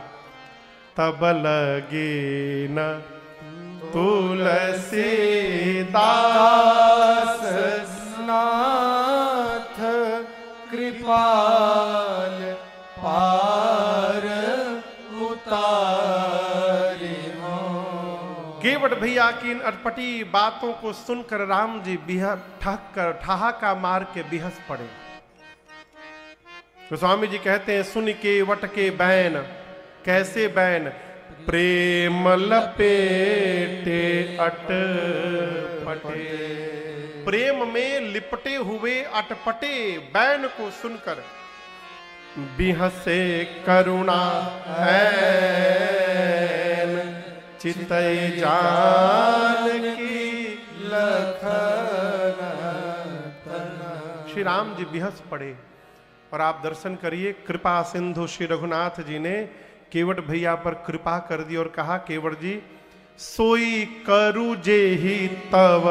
तब लगे न तुलसीदास नाथ कृपाल पार उतारे हो। केवट भैया की इन अटपटी बातों को सुनकर राम जी ठहाका मार के बिहस पड़े। तो स्वामी जी कहते हैं, सुन के वट के बैन, कैसे बैन, प्रेम लपेटे अटपटे, प्रेम में लिपटे हुए अटपटे बैन को सुनकर बिहसे करुणा ऐन, चितई जान की लखन। श्री राम जी बिहस पड़े और आप दर्शन करिए, कृपा सिंधु श्री रघुनाथ जी ने केवट भैया पर कृपा कर दी और कहा, केवट जी सोई करु जे ही तव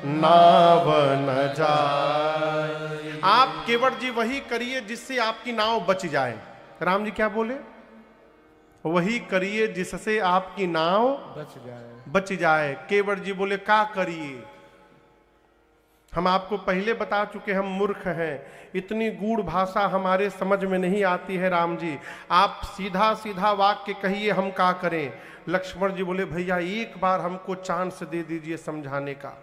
नाव न जाए। आप केवट जी वही करिए जिससे आपकी नाव बच जाए। राम जी क्या बोले? वही करिए जिससे आपकी नाव बच जाए। केवट जी बोले, का करिए? हम आपको पहले बता चुके, हम मूर्ख हैं, इतनी गूढ़ भाषा हमारे समझ में नहीं आती है। राम जी आप सीधा सीधा वाक्य कहिए, हम क्या करें? लक्ष्मण जी बोले, भैया एक बार हमको चांस दे दीजिए समझाने का,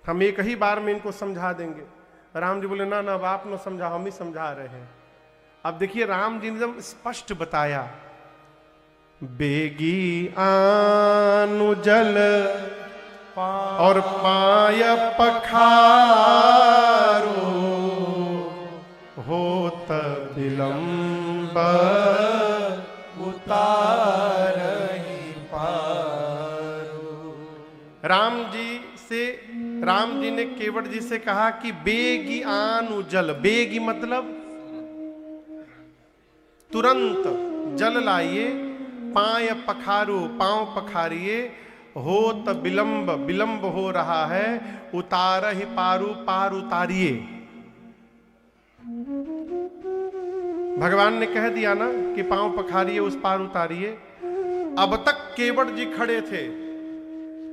हम एक ही बार में इनको समझा देंगे। राम जी बोले, ना ना आप न समझा, हम ही समझा रहे हैं। अब देखिए राम जी ने एकदम स्पष्ट बताया, बेगी आनु जल और पाय पखारो, होत विलंब उतारहि पारो। राम जी ने केवट जी से कहा कि बेगी आनु जल, बेगी मतलब तुरंत जल लाइए, पाय पखारो पांव पखारिए, होत विलंब विलंब हो रहा है, उतार ही पारू पार उतारिए। भगवान ने कह दिया ना कि पांव पखारिए उस पार उतारिए। अब तक केवट जी खड़े थे,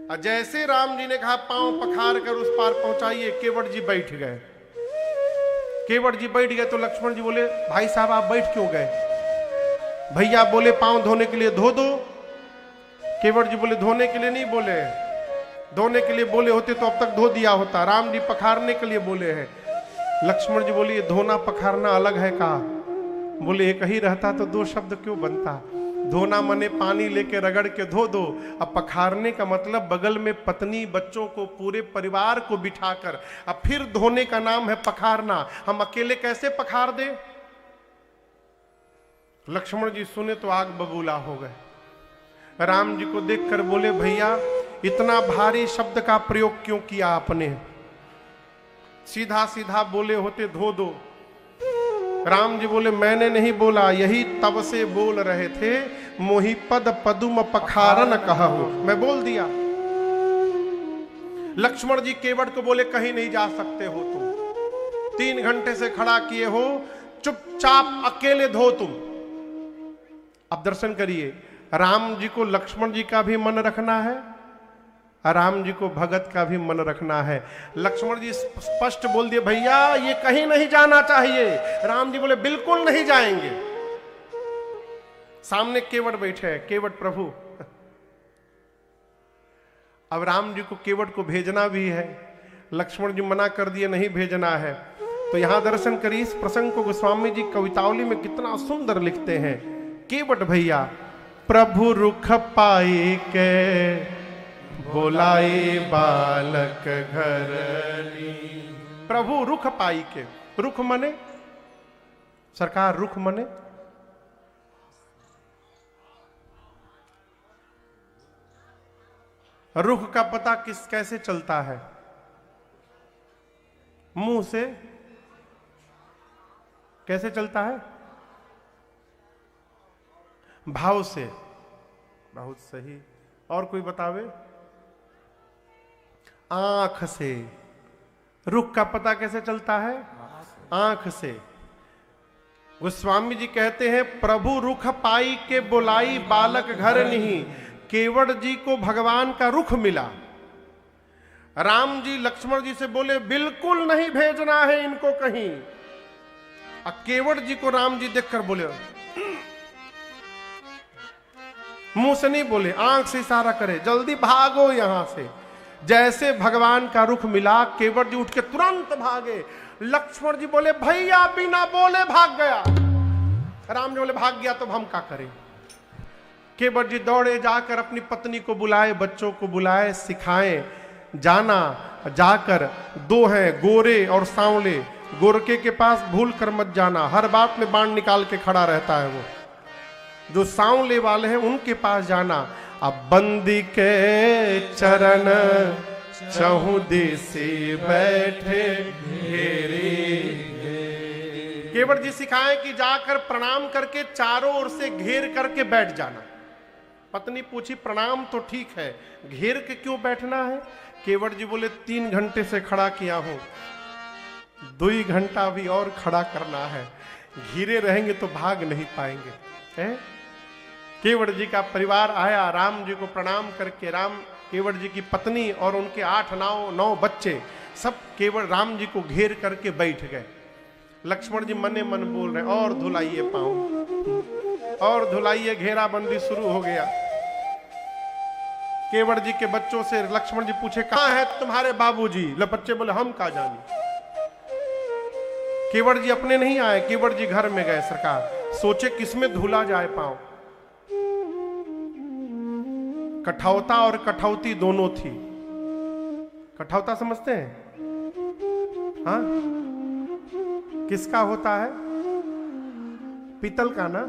और जैसे राम जी ने कहा पांव पखार कर उस पार पहुंचाइए, केवट जी बैठ गए। केवट जी बैठ गए तो लक्ष्मण जी बोले, भाई साहब आप बैठ क्यों गए? भैया बोले पांव धोने के लिए धो दो। केवट जी बोले धोने के लिए नहीं बोले, धोने के लिए बोले होते तो अब तक धो दिया होता। राम जी पखारने के लिए बोले हैं। लक्ष्मण जी बोले, ये धोना पखारना अलग है का? बोले एक ही रहता तो दो शब्द क्यों बनता? धोना मने पानी लेके रगड़ के धो दो, अब पखारने का मतलब बगल में पत्नी बच्चों को पूरे परिवार को बिठाकर अब फिर धोने का नाम है पखारना। हम अकेले कैसे पखार दे? लक्ष्मण जी सुने तो आग बबूला हो गए। राम जी को देखकर बोले, भैया इतना भारी शब्द का प्रयोग क्यों किया आपने? सीधा सीधा बोले होते धो दो। राम जी बोले, मैंने नहीं बोला, यही तब से बोल रहे थे, मोहि पद पदुम पखारन कहु, मैं बोल दिया। लक्ष्मण जी केवट को बोले, कहीं नहीं जा सकते हो तुम, 3 घंटे से खड़ा किए हो, चुपचाप अकेले धो तुम। अब दर्शन करिए, राम जी को लक्ष्मण जी का भी मन रखना है, राम जी को भगत का भी मन रखना है। लक्ष्मण जी स्पष्ट बोल दिए, भैया ये कहीं नहीं जाना चाहिए। राम जी बोले, बिल्कुल नहीं जाएंगे। सामने केवट बैठे हैं, केवट प्रभु। अब राम जी को केवट को भेजना भी है, लक्ष्मण जी मना कर दिए, नहीं भेजना है। तो यहां दर्शन करिए, इस प्रसंग को गोस्वामी जी कवितावली में कितना सुंदर लिखते हैं। केवट भैया प्रभु रुख पाए के बोलाए बालक घरनी। प्रभु रुख पाई के, रुख मने सरकार, रुख मने रुख का पता कैसे चलता है? मुंह से कैसे चलता है? भाव से। बहुत सही। और कोई बतावे? आंख से। रुख का पता कैसे चलता है? आंख से। गोस्वामी जी कहते हैं, प्रभु रुख पाई के बुलाई बालक घर नहीं, केवट जी को भगवान का रुख मिला। राम जी लक्ष्मण जी से बोले बिल्कुल नहीं भेजना है इनको कहीं। केवट जी को राम जी देखकर बोले, मुंह से नहीं बोले, आंख से इशारा करे, जल्दी भागो यहां से। जैसे भगवान का रुख मिला, केवट जी उठ के तुरंत भागे। लक्ष्मण जी बोले भैया बिना बोले भाग गया। राम जी बोले भाग गया तो हम क्या करें। केवट जी दौड़े जाकर अपनी पत्नी को बुलाए, बच्चों को बुलाए, सिखाए जाना। जाकर दो हैं गोरे और सांवले, गोरके के पास भूल कर मत जाना, हर बात में बाण निकाल के खड़ा रहता है वो। जो सांवले वाले हैं उनके पास जाना। अब बंदी के चरण चहुदिसी बैठे घेरे। केवट जी सिखाए कि जाकर प्रणाम करके चारों ओर से घेर करके बैठ जाना। पत्नी पूछी प्रणाम तो ठीक है, घेर के क्यों बैठना है। केवट जी बोले 3 घंटे से खड़ा किया हूं, 2 घंटा भी और खड़ा करना है, घिरे रहेंगे तो भाग नहीं पाएंगे। है? केवट जी का परिवार आया, राम जी को प्रणाम करके, केवट जी की पत्नी और उनके 8-9 बच्चे सब केवट राम जी को घेर करके बैठ गए। लक्ष्मण जी मने मन बोल रहे, और धुलाइए पांव, और धुलाइए, घेराबंदी शुरू हो गया। केवट जी के बच्चों से लक्ष्मण जी पूछे कहां है तुम्हारे बाबूजी। बच्चे बोले हम कहां जाने। केवट जी अपने नहीं आए, केवट जी घर में गए। सरकार सोचे किसमें धुला जाए पांव। कठौता और कठौती दोनों थी। कठौता समझते हैं? हाँ, किसका होता है? पीतल का ना,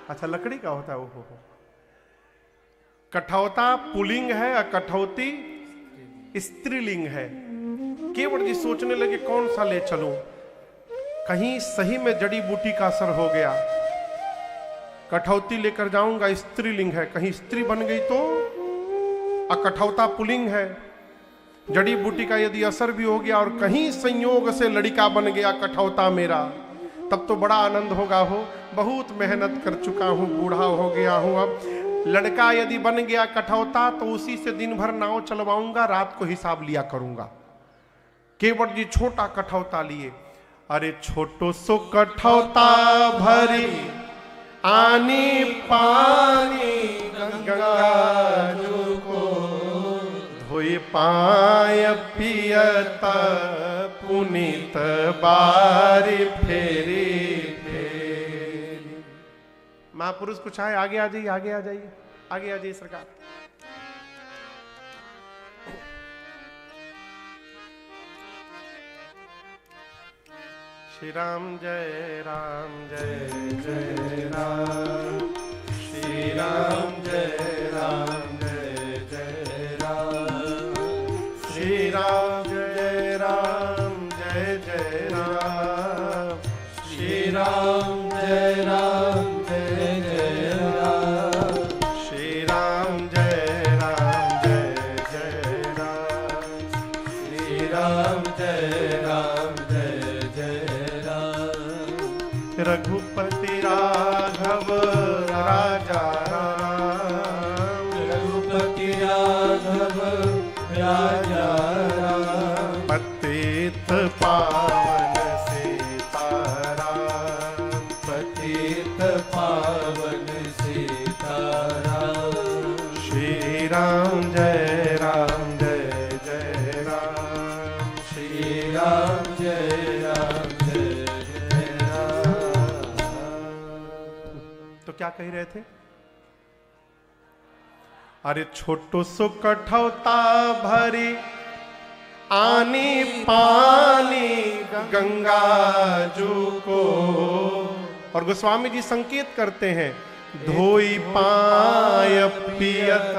अच्छा लकड़ी का होता है। वो कठौता पुल्लिंग है और कठौती स्त्रीलिंग है। केवट जी सोचने लगे कौन सा ले चलूं, कहीं सही में जड़ी बूटी का असर हो गया। कठौती लेकर जाऊंगा, स्त्रीलिंग है, कहीं स्त्री बन गई तो। कठौता पुल्लिंग है, जड़ी बूटी का यदि असर भी हो गया और कहीं संयोग से लड़का बन गया कठौता मेरा, तब तो बड़ा आनंद होगा। हो बहुत मेहनत कर चुका हूं, बूढ़ा हो गया हूं, अब लड़का यदि बन गया कठौता तो उसी से दिन भर नाव चलवाऊंगा, रात को हिसाब लिया करूंगा। केवट जी छोटा कठौता लिए। अरे छोटो सो कठौता भरी आनी पानी गंगा जो को धोई पाय पियता पुनीत बारी फेरी फेरी। महापुरुष कुछ आए, आगे आ जाइए, आगे आ जाइए, आगे आ जाइए सरकार। श्री राम जय राम जय जय राम, श्री राम जय राम जय जय राम, श्री राम जय राम जय जय राम, श्री राम जय राम जय जय राम, श्री राम जय राम जय जय राम, श्री राम जय राम जय जय राम। रघुपति राघव राजा राम, रघुपति राघव राजा राम, पतित पावन सीताराम, पतित पावन सीताराम, श्री राम जय राम जय जय राम, श्री राम जय राम जय जय राम। तो क्या कह रहे थे? अरे छोटो सो कठौता भरी आनी पानी गंगा जू को। और गोस्वामी जी संकेत करते हैं, धोई पाय पियत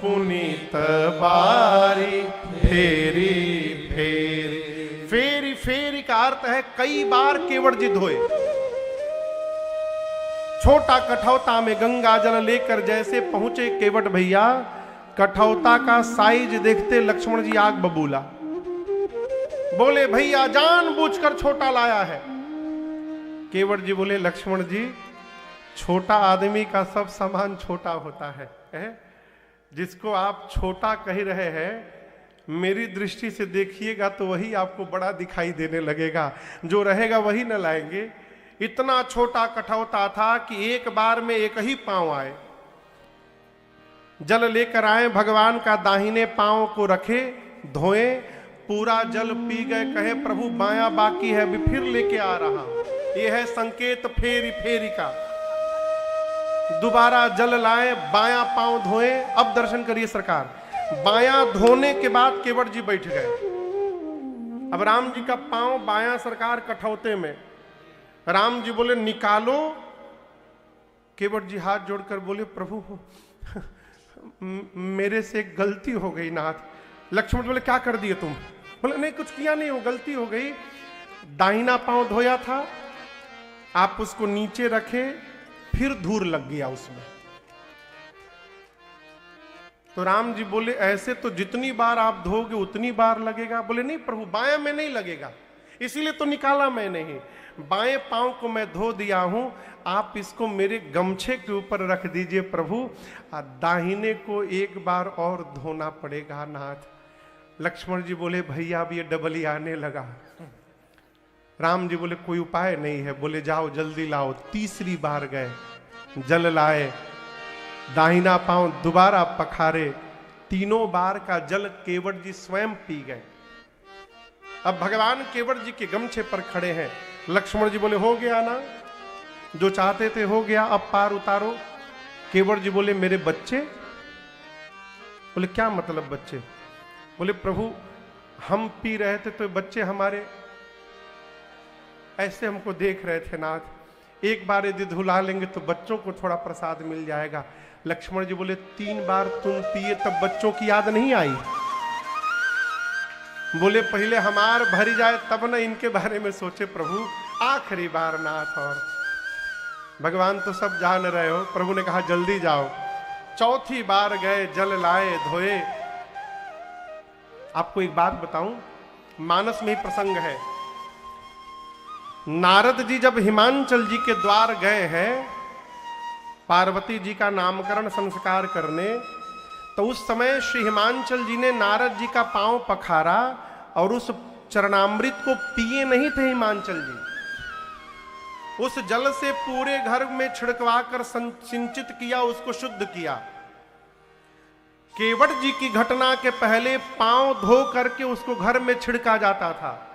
पुनीत बारी फेरी फेरी। फेरी फेरी का अर्थ है कई बार केवट जी धोए। छोटा कठौता में गंगा जल लेकर जैसे पहुंचे केवट भैया, कठौता का साइज देखते लक्ष्मण जी आग बबूला। बोले भैया जानबूझकर छोटा लाया है। केवट जी बोले लक्ष्मण जी, छोटा आदमी का सब सामान छोटा होता है? जिसको आप छोटा कह रहे हैं, मेरी दृष्टि से देखिएगा तो वही आपको बड़ा दिखाई देने लगेगा, जो रहेगा वही न लाएंगे। इतना छोटा कठौता था कि एक बार में एक ही पांव आए। जल लेकर आए, भगवान का दाहिने पांव को रखे, धोए, पूरा जल पी गए, कहे प्रभु बाया बाकी है, अभी फिर लेके आ रहा। यह है संकेत फेरी फेरी का। दोबारा जल लाए, बाया पांव धोए, अब दर्शन करिए सरकार। बाया धोने के बाद केवट जी बैठ गए। अब राम जी का पांव बाया सरकार कठौते में। राम जी बोले निकालो। केवट जी हाथ जोड़कर बोले प्रभु मेरे से एक गलती हो गई नाथ। लक्ष्मण बोले क्या कर दिए तुम? बोले नहीं कुछ किया नहीं, हो गलती हो गई। दाहिना पांव धोया था, आप उसको नीचे रखे, फिर धूल लग गया उसमें। तो राम जी बोले ऐसे तो जितनी बार आप धोगे उतनी बार लगेगा। बोले नहीं प्रभु, बायां में नहीं लगेगा, इसीलिए तो निकाला मैंने ही। बाएं पांव को मैं धो दिया हूं, आप इसको मेरे गमछे के ऊपर रख दीजिए प्रभु, दाहिने को एक बार और धोना पड़ेगा नाथ। लक्ष्मण जी बोले भैया अब ये डबल ही आने लगा। राम जी बोले कोई उपाय नहीं है। बोले जाओ जल्दी लाओ। तीसरी बार गए, जल लाए, दाहिना पांव दोबारा पखारे, तीनों बार का जल केवट जी स्वयं पी गए। अब भगवान केवट जी के गमछे पर खड़े हैं। लक्ष्मण जी बोले हो गया ना, जो चाहते थे हो गया, अब पार उतारो। केवट जी बोले मेरे बच्चे? बोले क्या मतलब बच्चे? बोले प्रभु हम पी रहे थे तो बच्चे हमारे ऐसे हमको देख रहे थे नाथ, एक बार यदि धुला लेंगे तो बच्चों को थोड़ा प्रसाद मिल जाएगा। लक्ष्मण जी बोले 3 बार तुम पिए तब बच्चों की याद नहीं आई? बोले पहले हमार भरी जाए तब न इनके बारे में सोचे प्रभु, आखिरी बार नाथ। और भगवान तो सब जान रहे हो। प्रभु ने कहा जल्दी जाओ। चौथी बार गए, जल लाए, धोए। आपको एक बात बताऊं, मानस में ही प्रसंग है। नारद जी जब हिमांचल जी के द्वार गए हैं पार्वती जी का नामकरण संस्कार करने, तो उस समय श्री हिमांचल जी ने नारद जी का पांव पखारा और उस चरणामृत को पिए नहीं थे हिमांचल जी। उस जल से पूरे घर में छिड़कवा कर सिंचित किया, उसको शुद्ध किया। केवट जी की घटना के पहले पांव धो करके उसको घर में छिड़का जाता था।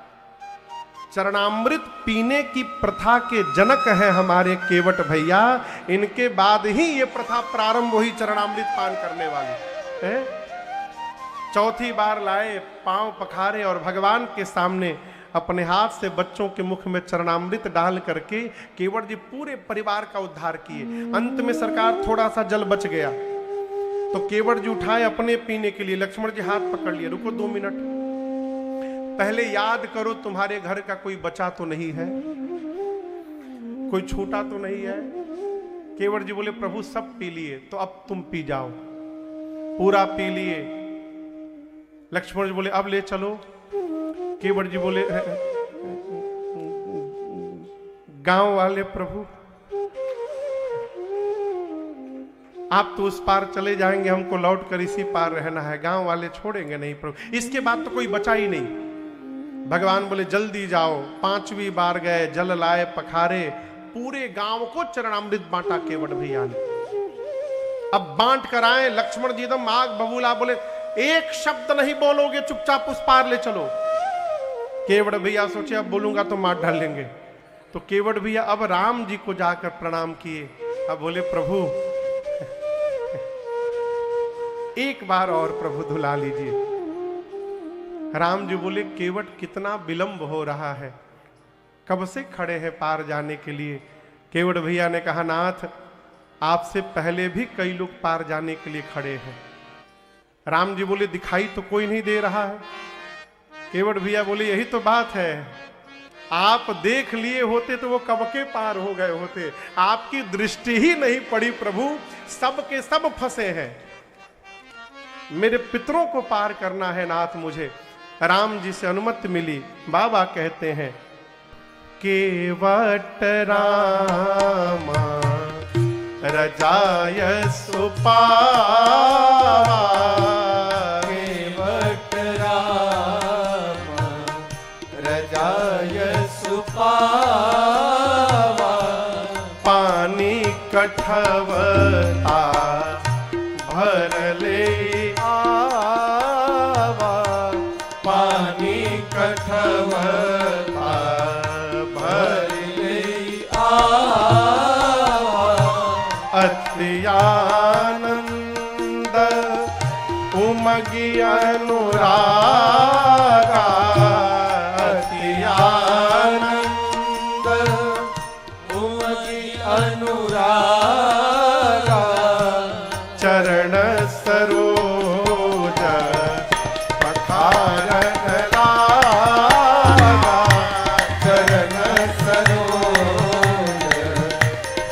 चरणामृत पीने की प्रथा के जनक है हमारे केवट भैया, इनके बाद ही ये प्रथा प्रारंभ हुई चरणामृत पान करने वाली है। चौथी बार लाए, पांव पखारे और भगवान के सामने अपने हाथ से बच्चों के मुख में चरणामृत डाल करके केवट जी पूरे परिवार का उद्धार किए। अंत में सरकार थोड़ा सा जल बच गया तो केवट जी उठाए अपने पीने के लिए। लक्ष्मण जी हाथ पकड़ लिए, रुको 2 मिनट, पहले याद करो तुम्हारे घर का कोई बचा तो नहीं है, कोई छूटा तो नहीं है। केवट जी बोले प्रभु सब पी लिए, तो अब तुम पी जाओ। पूरा पी लिए। लक्ष्मण जी बोले अब ले चलो। केवट जी बोले गांव वाले प्रभु आप तो उस पार चले जाएंगे, हमको लौट कर इसी पार रहना है, गांव वाले छोड़ेंगे नहीं प्रभु। इसके बाद तो कोई बचा ही नहीं। भगवान बोले जल्दी जाओ। 5वीं बार गए, जल लाए, पखारे, पूरे गांव को चरणामृत बांटा केवट भैया ने। अब बांट कर आए, लक्ष्मण जी एकदम आग बबूला, बोले एक शब्द नहीं बोलोगे, चुपचाप उस पार ले चलो। केवट भैया सोचे अब बोलूंगा तो मार डालेंगे, तो केवट भैया अब राम जी को जाकर प्रणाम किए। अब बोले प्रभु एक बार और प्रभु धुला लीजिए। राम जी बोले केवट कितना विलंब हो रहा है, कब से खड़े हैं पार जाने के लिए। केवट भैया ने कहा नाथ आपसे पहले भी कई लोग पार जाने के लिए खड़े हैं। राम जी बोले दिखाई तो कोई नहीं दे रहा है। केवट भैया बोले यही तो बात है, आप देख लिए होते तो वो कब के पार हो गए होते, आपकी दृष्टि ही नहीं पड़ी प्रभु, सब के सब फंसे हैं। मेरे पितरों को पार करना है नाथ मुझे। राम जी से अनुमति मिली। बाबा कहते हैं केवट रामा रजाय सुपावा, केवट रामा रजाय सुपावा, पानी कठवता भर ले आवा, पानी कठवता भर ले आवा, अति आनंद उमगी अनुरागा, अति आनंद उमगी अनुरागा, चरण सरोज पखारन लागा, चरण सरोज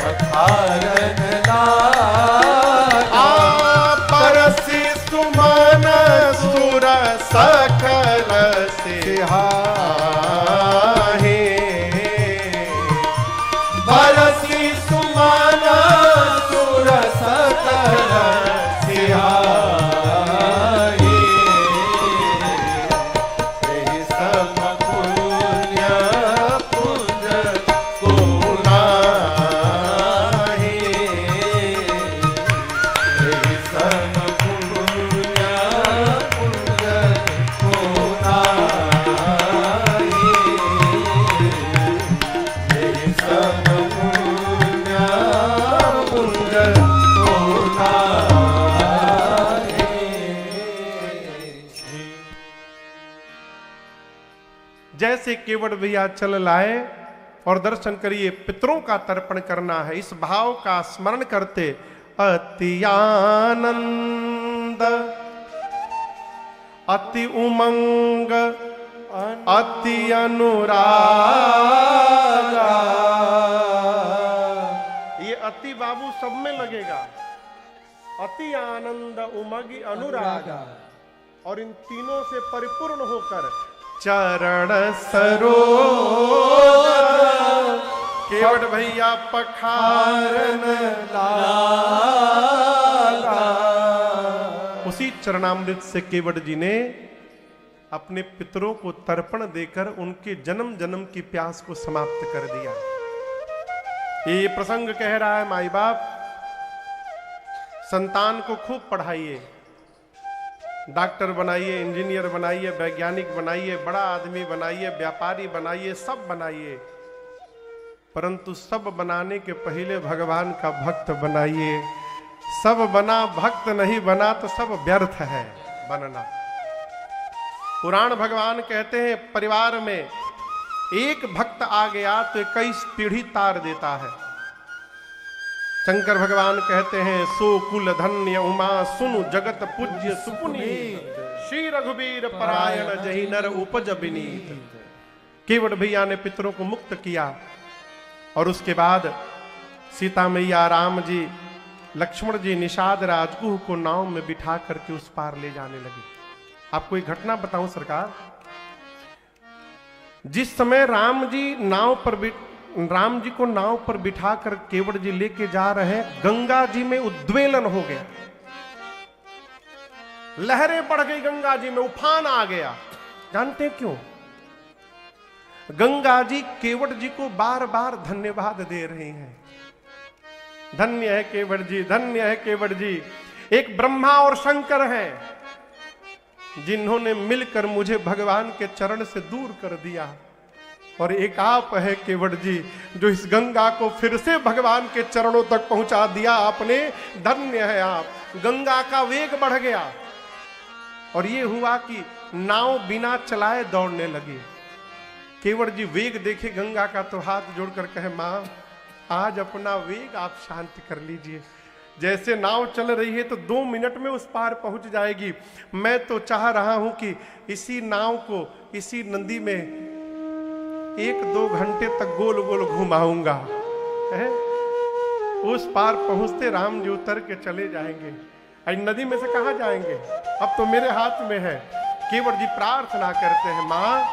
पखारन लागा, परसि सुमन सुर सकल सिहाहे, बरसी सुमन सुर सकल सिहाए, एहि सम पुण्य पुंज को नाहि, एहि सम पुण्य पुंज को नाहि, एहि सम पुण्य पुंज को नाहि। जैसे केवट भैया चल लाए और दर्शन करिए, पितरों का तर्पण करना है, इस भाव का स्मरण करते अति आनंद अति उमंग अति अनुरागा, ये अति बाबू सब में लगेगा, अति आनंद उमगी अनुरागा, और इन तीनों से परिपूर्ण होकर चरण सरोज केवट भैया पखारन लागा, उसी चरणामृत से केवट जी ने अपने पितरों को तर्पण देकर उनके जन्म जन्म की प्यास को समाप्त कर दिया। ये प्रसंग कह रहा है, माई बाप संतान को खूब पढ़ाइए, डॉक्टर बनाइए, इंजीनियर बनाइए, वैज्ञानिक बनाइए, बड़ा आदमी बनाइए, व्यापारी बनाइए, सब बनाइए, परंतु सब बनाने के पहले भगवान का भक्त बनाइए। सब बना भक्त नहीं बना तो सब व्यर्थ है बनना। पुराण भगवान कहते हैं परिवार में एक भक्त आ गया तो 21 पीढ़ी तार देता है। शंकर भगवान कहते हैं सो कुल धन्य उमा सुनु जगत पूज्य सुपुनीत, श्री रघुवीर परायण जहि नर उपज विनीत। केवट भैया ने पितरों को मुक्त किया और उसके बाद सीता मैया, राम जी, लक्ष्मण जी, निषाद राजगुह को नाव में बिठा करके उस पार ले जाने लगे। आपको एक घटना बताऊं सरकार, जिस समय राम जी को नाव पर बिठा कर केवट जी लेके जा रहे हैं, गंगा जी में उद्वेलन हो गया, लहरें बढ़ गई गंगा जी में, उफान आ गया। जानते हैं क्यों? गंगा जी केवट जी को बार बार धन्यवाद दे रही हैं। धन्य है केवट जी, धन्य है केवट जी। एक ब्रह्मा और शंकर हैं जिन्होंने मिलकर मुझे भगवान के चरण से दूर कर दिया, और एक आप है केवट जी जो इस गंगा को फिर से भगवान के चरणों तक पहुंचा दिया आपने। धन्य है आप। गंगा का वेग बढ़ गया और ये हुआ कि नाव बिना चलाए दौड़ने लगी। केवट जी वेग देखे गंगा का तो हाथ जोड़कर कहे, मां आज अपना वेग आप शांत कर लीजिए। जैसे नाव चल रही है तो 2 मिनट में उस पार पहुंच जाएगी। मैं तो चाह रहा हूं कि इसी नाव को इसी नदी में 1-2 घंटे तक गोल गोल घुमाऊंगा। उस पार पहुंचते राम जी उतर के चले जाएंगे। नदी में से कहां जाएंगे, अब तो मेरे हाथ में है। केवट जी प्रार्थना करते हैं, मां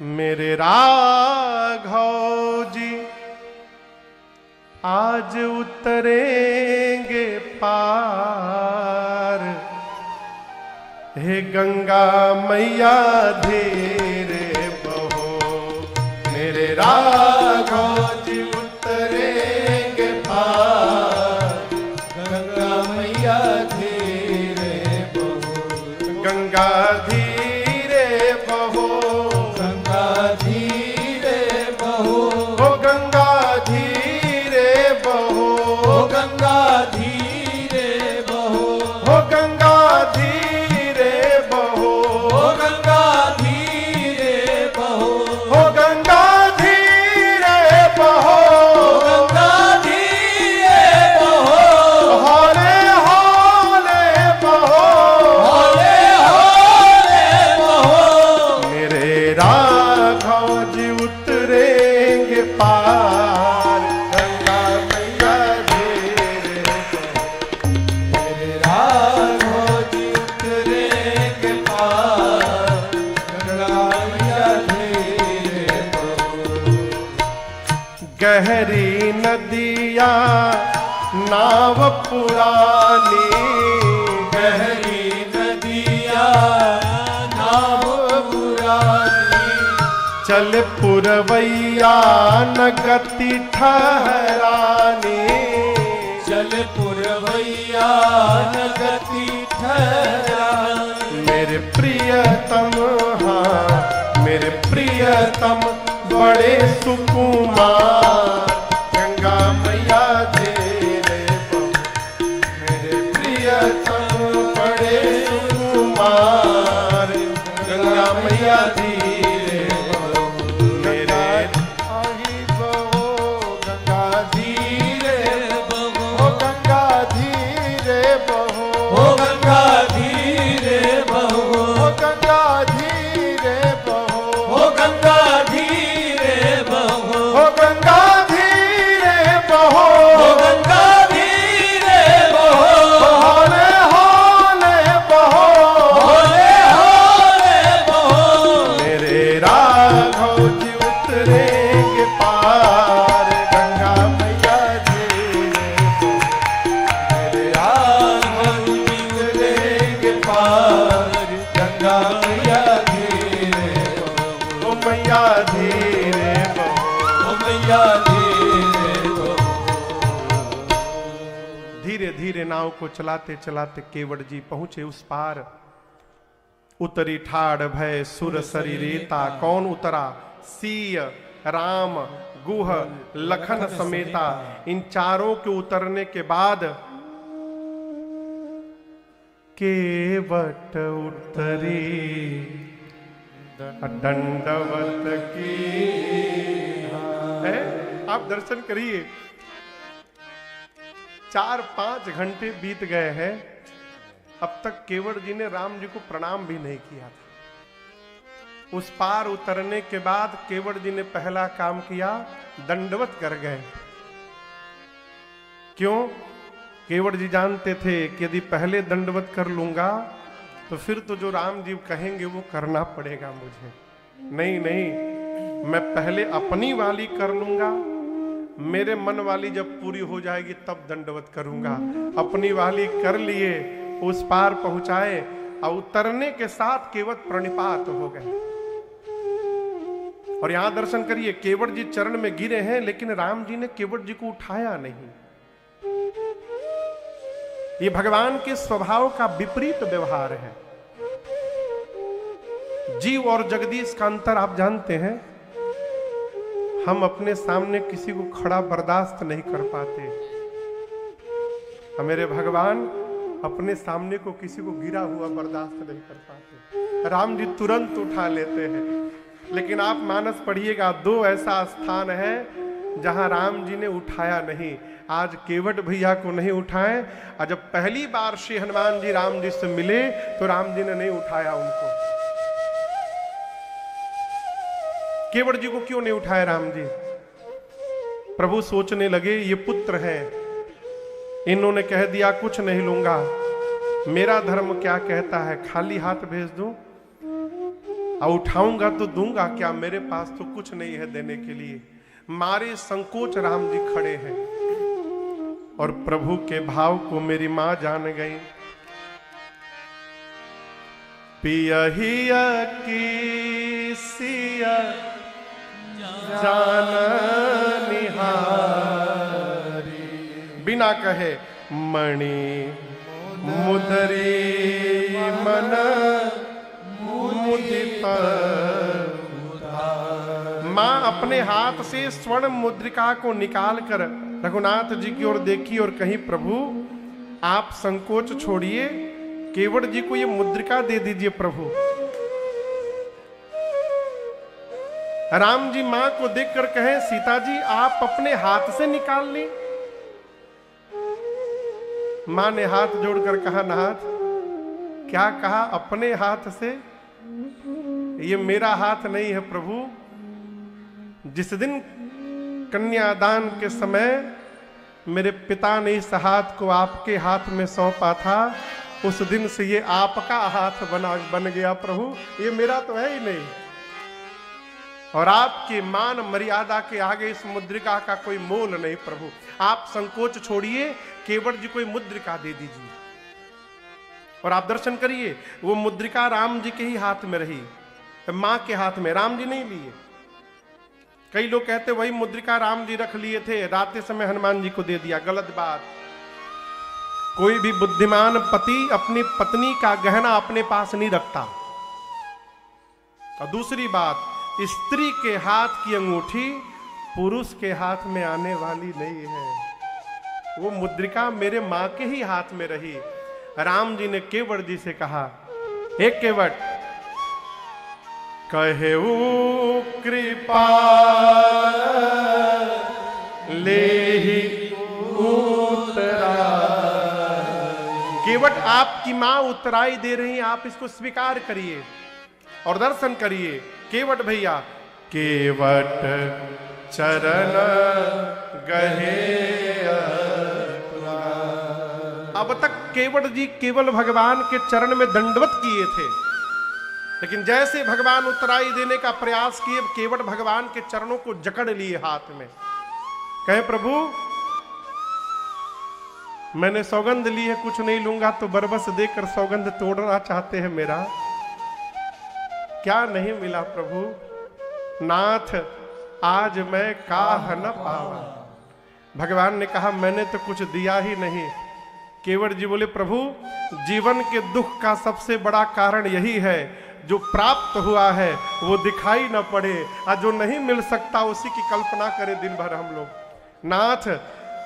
मेरे राघव जी आज उतरेंगे पार, हे गंगा मैया धीरे बहो। मेरे राघव जी उतरेंगे पार, गंगा मैया धीरे बहो, गंगा धीरे बहो, गंगा धीरे बहो, ओ गंगा धीरे बहो, ओ गंगा धीरे बहो, ओ गंगा धीरे बहो, ओ गंगा धीरे बहो, ओ गंगा धीरे बहो, गंगा धीरे बहो, हौले हौले बहो, हौले हौले बहो। मेरे राघव जी उतरेंगे पार, गंगा मैया धीरे बहो। मेरे राघव जी उतरेंगे पार, गंगा मैया धीरे बहो। गहरी नदिया नाव पुरानी, गहरी नदिया नाव पुरानी, चल पुरवैया न गति ठहरानी। चल पुरवैया न गति ठहरानी। मेरे प्रियतम, हाँ मेरे प्रियतम बड़े सुकुमार, गंगा मैया धीरे बहो। मेरे प्रियतम बड़े सुकुमार, गंगा मैया धीरे बहो। मेरे आई बहो, गंगा धीरे बहो, ओ गंगा धीरे बहो, ओ गंगा धीरे बहो, ओ गंगा धीरे बहो, ओ गंगा धीरे बहो, ओ गंगा धीरे बहो, ओ गंगा धीरे बहो, हौले हौले बहो। हौले हौले बहो। मेरे राघव जी उतरेंगे पार, गंगा मैया धीरे बहो। मेरे राघव जी उतरेंगे पार, गंगा मैया धीरे बहो, ओ मैया धीरे बहो। ओ मैया धीरे बहो। धीरे धीरे नाव को चलाते चलाते केवट जी पहुंचे उस पार। उतरी ठाड़ भय सुर शरीरेता, कौन उतरा? सीय, राम, गुह, लखन समेता। इन चारों के उतरने के बाद केवट उतरी दंडवत की है। आप दर्शन करिए, 4-5 घंटे बीत गए हैं, अब तक केवट जी ने राम जी को प्रणाम भी नहीं किया था। उस पार उतरने के बाद केवट जी ने पहला काम किया, दंडवत कर गए। क्यों? केवट जी जानते थे कि यदि पहले दंडवत कर लूंगा तो फिर तो जो राम जी कहेंगे वो करना पड़ेगा मुझे। नहीं नहीं, मैं पहले अपनी वाली कर लूंगा, मेरे मन वाली जब पूरी हो जाएगी तब दंडवत करूंगा। अपनी वाली कर लिए, उस पार पहुंचाए और उतरने के साथ केवट प्रणिपात हो गए। और यहां दर्शन करिए, केवट जी चरण में गिरे हैं लेकिन राम जी ने केवट जी को उठाया नहीं। ये भगवान के स्वभाव का विपरीत व्यवहार है। जीव और जगदीश का अंतर आप जानते हैं। हम अपने सामने किसी को खड़ा बर्दाश्त नहीं कर पाते, मेरे भगवान अपने सामने को किसी को गिरा हुआ बर्दाश्त नहीं कर पाते। राम जी तुरंत उठा लेते हैं। लेकिन आप मानस पढ़िएगा, 2 ऐसा स्थान है जहां राम जी ने उठाया नहीं। आज केवट भैया को नहीं उठाए, और जब पहली बार श्री हनुमान जी राम जी से मिले तो राम जी ने नहीं उठाया उनको। केवट जी को क्यों नहीं उठाया राम जी? प्रभु सोचने लगे, ये पुत्र है, इन्होंने कह दिया कुछ नहीं लूंगा, मेरा धर्म क्या कहता है, खाली हाथ भेज दूं? और उठाऊंगा तो दूंगा क्या, मेरे पास तो कुछ नहीं है देने के लिए। मारे संकोच राम जी खड़े हैं और प्रभु के भाव को मेरी मां जान गई। पियहिया की सिया जान निहारी, बिना कहे मणि मुदरी मन मुदित। मां अपने हाथ से स्वर्ण मुद्रिका को निकाल कर रघुनाथ जी की ओर देखी और कही, प्रभु आप संकोच छोड़िए, केवट जी को ये मुद्रिका दे दीजिए प्रभु। राम जी मां को देखकर कहे, सीता जी आप अपने हाथ से निकाल ली। मां ने हाथ जोड़कर कहा, नाथ क्या कहा अपने हाथ से? ये मेरा हाथ नहीं है प्रभु। जिस दिन कन्यादान के समय मेरे पिता ने इस हाथ को आपके हाथ में सौंपा था, उस दिन से ये आपका हाथ बन गया प्रभु, ये मेरा तो है ही नहीं। और आपकी मान मर्यादा के आगे इस मुद्रिका का कोई मोल नहीं प्रभु। आप संकोच छोड़िए, केवट जी को मुद्रिका दे दीजिए और आप दर्शन करिए। वो मुद्रिका राम जी के ही हाथ में रही, मां के हाथ में, राम जी नहीं लिए। कई लोग कहते वही मुद्रिका राम जी रख लिए थे, रात के समय हनुमान जी को दे दिया। गलत बात। कोई भी बुद्धिमान पति अपनी पत्नी का गहना अपने पास नहीं रखता। और दूसरी बात, स्त्री के हाथ की अंगूठी पुरुष के हाथ में आने वाली नहीं है। वो मुद्रिका मेरे मां के ही हाथ में रही। राम जी ने केवट जी से कहा, हे केवट, कहेऊ कृपा लेहि उतरा। केवट आपकी मां उतराई दे रही, आप इसको स्वीकार करिए और दर्शन करिए। केवट भैया, केवट चरण गहे। अब तक केवट जी केवल भगवान के चरण में दंडवत किए थे, लेकिन जैसे भगवान उतराई देने का प्रयास किए, केवट भगवान के चरणों को जकड़ लिए हाथ में। कहे, प्रभु मैंने सौगंध ली है, कुछ नहीं लूंगा, तो बरबस देकर सौगंध तोड़ना चाहते हैं मेरा। क्या नहीं मिला प्रभु? नाथ आज मैं काह न पावा। भगवान ने कहा, मैंने तो कुछ दिया ही नहीं। केवट जी बोले, प्रभु जीवन के दुख का सबसे बड़ा कारण यही है, जो प्राप्त हुआ है वो दिखाई न पड़े, और जो नहीं मिल सकता उसी की कल्पना करें दिन भर हम लोग। नाथ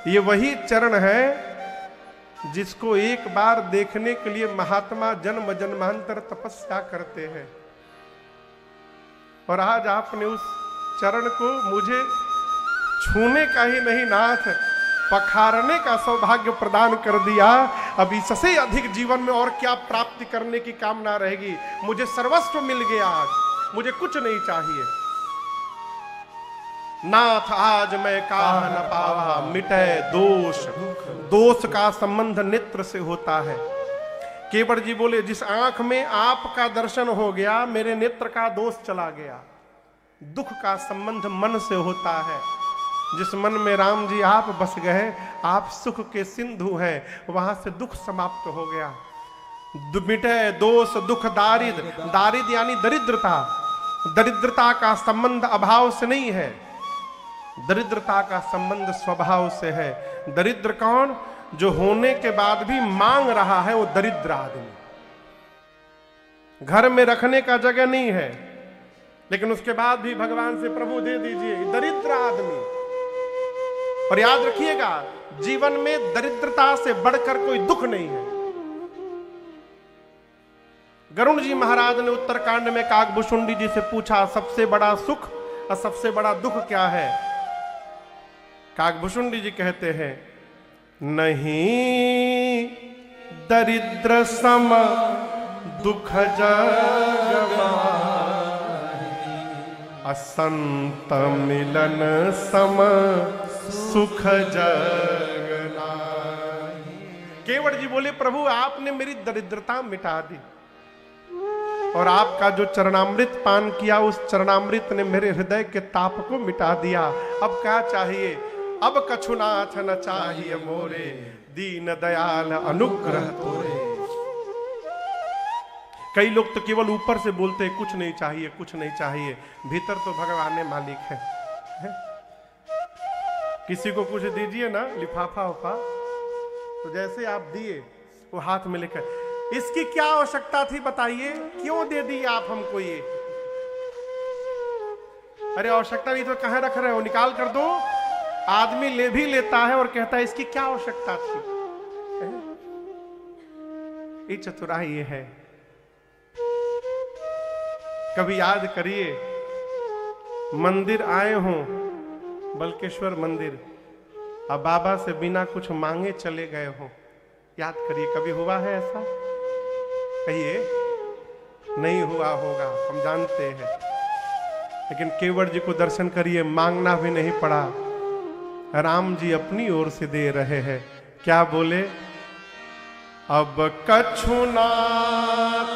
ये वही चरण है जिसको एक बार देखने के लिए महात्मा जन्म जन्मांतर तपस्या करते हैं, और आज आपने उस चरण को मुझे छूने का ही नहीं नाथ, पखारने का सौभाग्य प्रदान कर दिया। अब इससे अधिक जीवन में और क्या प्राप्ति करने की कामना रहेगी? मुझे सर्वस्व मिल गया, आज मुझे कुछ नहीं चाहिए। नाथ आज मैं काह न पावा, मिटे दोष। दोष का संबंध नेत्र से होता है। केवट जी बोले, जिस आंख में आपका दर्शन हो गया, मेरे नेत्र का दोष चला गया। दुख का संबंध मन से होता है। जिस मन में राम जी आप बस गए, आप सुख के सिंधु हैं, वहां से दुख समाप्त हो गया। मिटे दोष दुख दारिद्र। दारिद्र यानी दरिद्रता। दरिद्रता का संबंध अभाव से नहीं है, दरिद्रता का संबंध स्वभाव से है। दरिद्र कौन? जो होने के बाद भी मांग रहा है, वो दरिद्र आदमी। घर में रखने का जगह नहीं है, लेकिन उसके बाद भी भगवान से प्रभु दे दीजिए, दरिद्र आदमी। और याद रखिएगा, जीवन में दरिद्रता से बढ़कर कोई दुख नहीं है। गरुण जी महाराज ने उत्तरकांड में काकभूषुंडी जी से पूछा, सबसे बड़ा सुख और सबसे बड़ा दुख क्या है? काकभूषुंडी जी कहते हैं, नहीं दरिद्र सम दुख जग असंत मिलन सम सुख जग नाहि। केवट जी बोले, प्रभु आपने मेरी दरिद्रता मिटा दी। और आपका जो चरणामृत पान किया, उस चरणामृत ने मेरे हृदय के ताप को मिटा दिया। अब क्या चाहिए? अब कछुनाथ न चाहिए मोरे, दीन दयाल अनुग्रह तोरे। कई लोग तो केवल ऊपर से बोलते हैं कुछ नहीं चाहिए, कुछ नहीं चाहिए, भीतर तो भगवान ने मालिक है। किसी को कुछ दीजिए ना, लिफाफा उफा, तो जैसे आप दिए वो हाथ में लेकर, इसकी क्या आवश्यकता थी बताइए, क्यों दे दी आप हमको ये? अरे आवश्यकता नहीं तो कहां रख रहे हो, निकाल कर दो। आदमी ले भी लेता है और कहता है इसकी क्या आवश्यकता थी। ये चतुराई ये है। कभी याद करिए, मंदिर आए हों, बल्केश्वर मंदिर, अब बाबा से बिना कुछ मांगे चले गए हों, याद करिए, कभी हुआ है ऐसा? कहिए, नहीं हुआ होगा, हम जानते हैं। लेकिन केवट जी को दर्शन करिए, मांगना भी नहीं पड़ा, राम जी अपनी ओर से दे रहे हैं। क्या बोले? अब कछुनाथ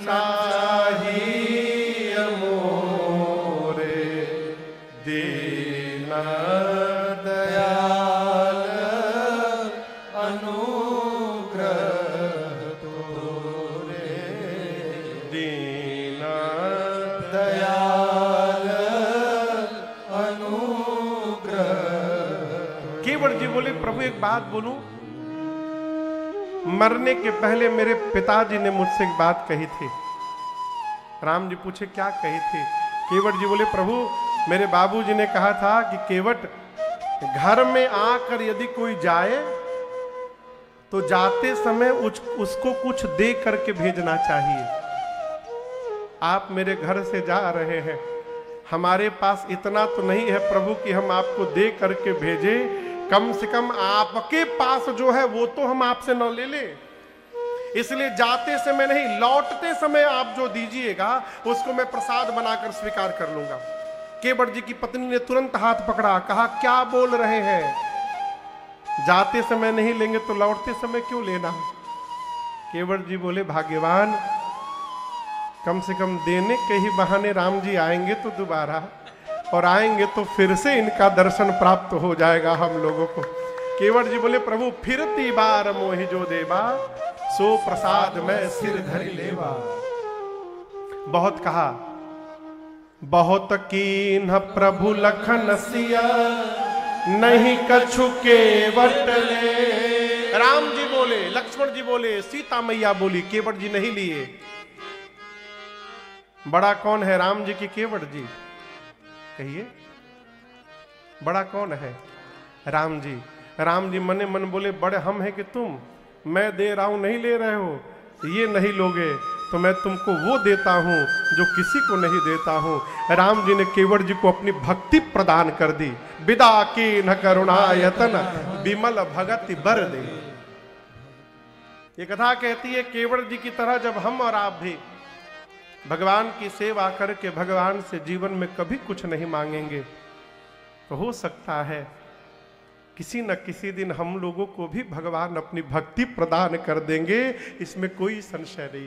चाहिए मोरे, दीन दयाल अनुग्रह तोरे, दीन दयाल अनुग्रह। केवट जी बोले, प्रभु एक बात बोलूं, मरने के पहले मेरे पिताजी ने मुझसे एक बात कही थी। राम जी पूछे क्या कही थी? केवट जी बोले, प्रभु मेरे बाबूजी ने कहा था कि केवट, घर में आकर यदि कोई जाए तो जाते समय उसको कुछ दे करके भेजना चाहिए। आप मेरे घर से जा रहे हैं, हमारे पास इतना तो नहीं है प्रभु कि हम आपको दे करके भेजें, कम से कम आपके पास जो है वो तो हम आपसे न ले ले। इसलिए जाते समय नहीं, लौटते समय आप जो दीजिएगा उसको मैं प्रसाद बनाकर स्वीकार कर लूंगा। केवट जी की पत्नी ने तुरंत हाथ पकड़ा, कहा क्या बोल रहे हैं? जाते समय नहीं लेंगे तो लौटते समय क्यों लेना? केवट जी बोले, भाग्यवान, कम से कम देने के ही बहाने राम जी आएंगे तो दोबारा, और आएंगे तो फिर से इनका दर्शन प्राप्त हो जाएगा हम लोगों को। केवट जी बोले, प्रभु फिरती बार मोहि जो देवा, सो प्रसाद में सिर धरि लेवा। बहुत कहा, बहुत कीन्ह प्रभु लखन सिया, नहीं कछु केवट ले। राम जी बोले, लक्ष्मण जी बोले, सीता मैया बोली, केवट जी नहीं लिए। बड़ा कौन है, राम जी की केवट जी? कहिए, बड़ा कौन है? राम जी। राम जी मने मन बोले, बड़े हम हैं कि तुम, मैं दे रहा हूं नहीं ले रहे हो, ये नहीं लोगे तो मैं तुमको वो देता हूं जो किसी को नहीं देता हूं। राम जी ने केवट जी को अपनी भक्ति प्रदान कर दी। विदा की न करुणायतन, विमल भगति बर दे। ये कथा कहती है, केवट जी की तरह जब हम और आप भी भगवान की सेवा करके भगवान से जीवन में कभी कुछ नहीं मांगेंगे, तो हो सकता है किसी न किसी दिन हम लोगों को भी भगवान अपनी भक्ति प्रदान कर देंगे, इसमें कोई संशय नहीं है।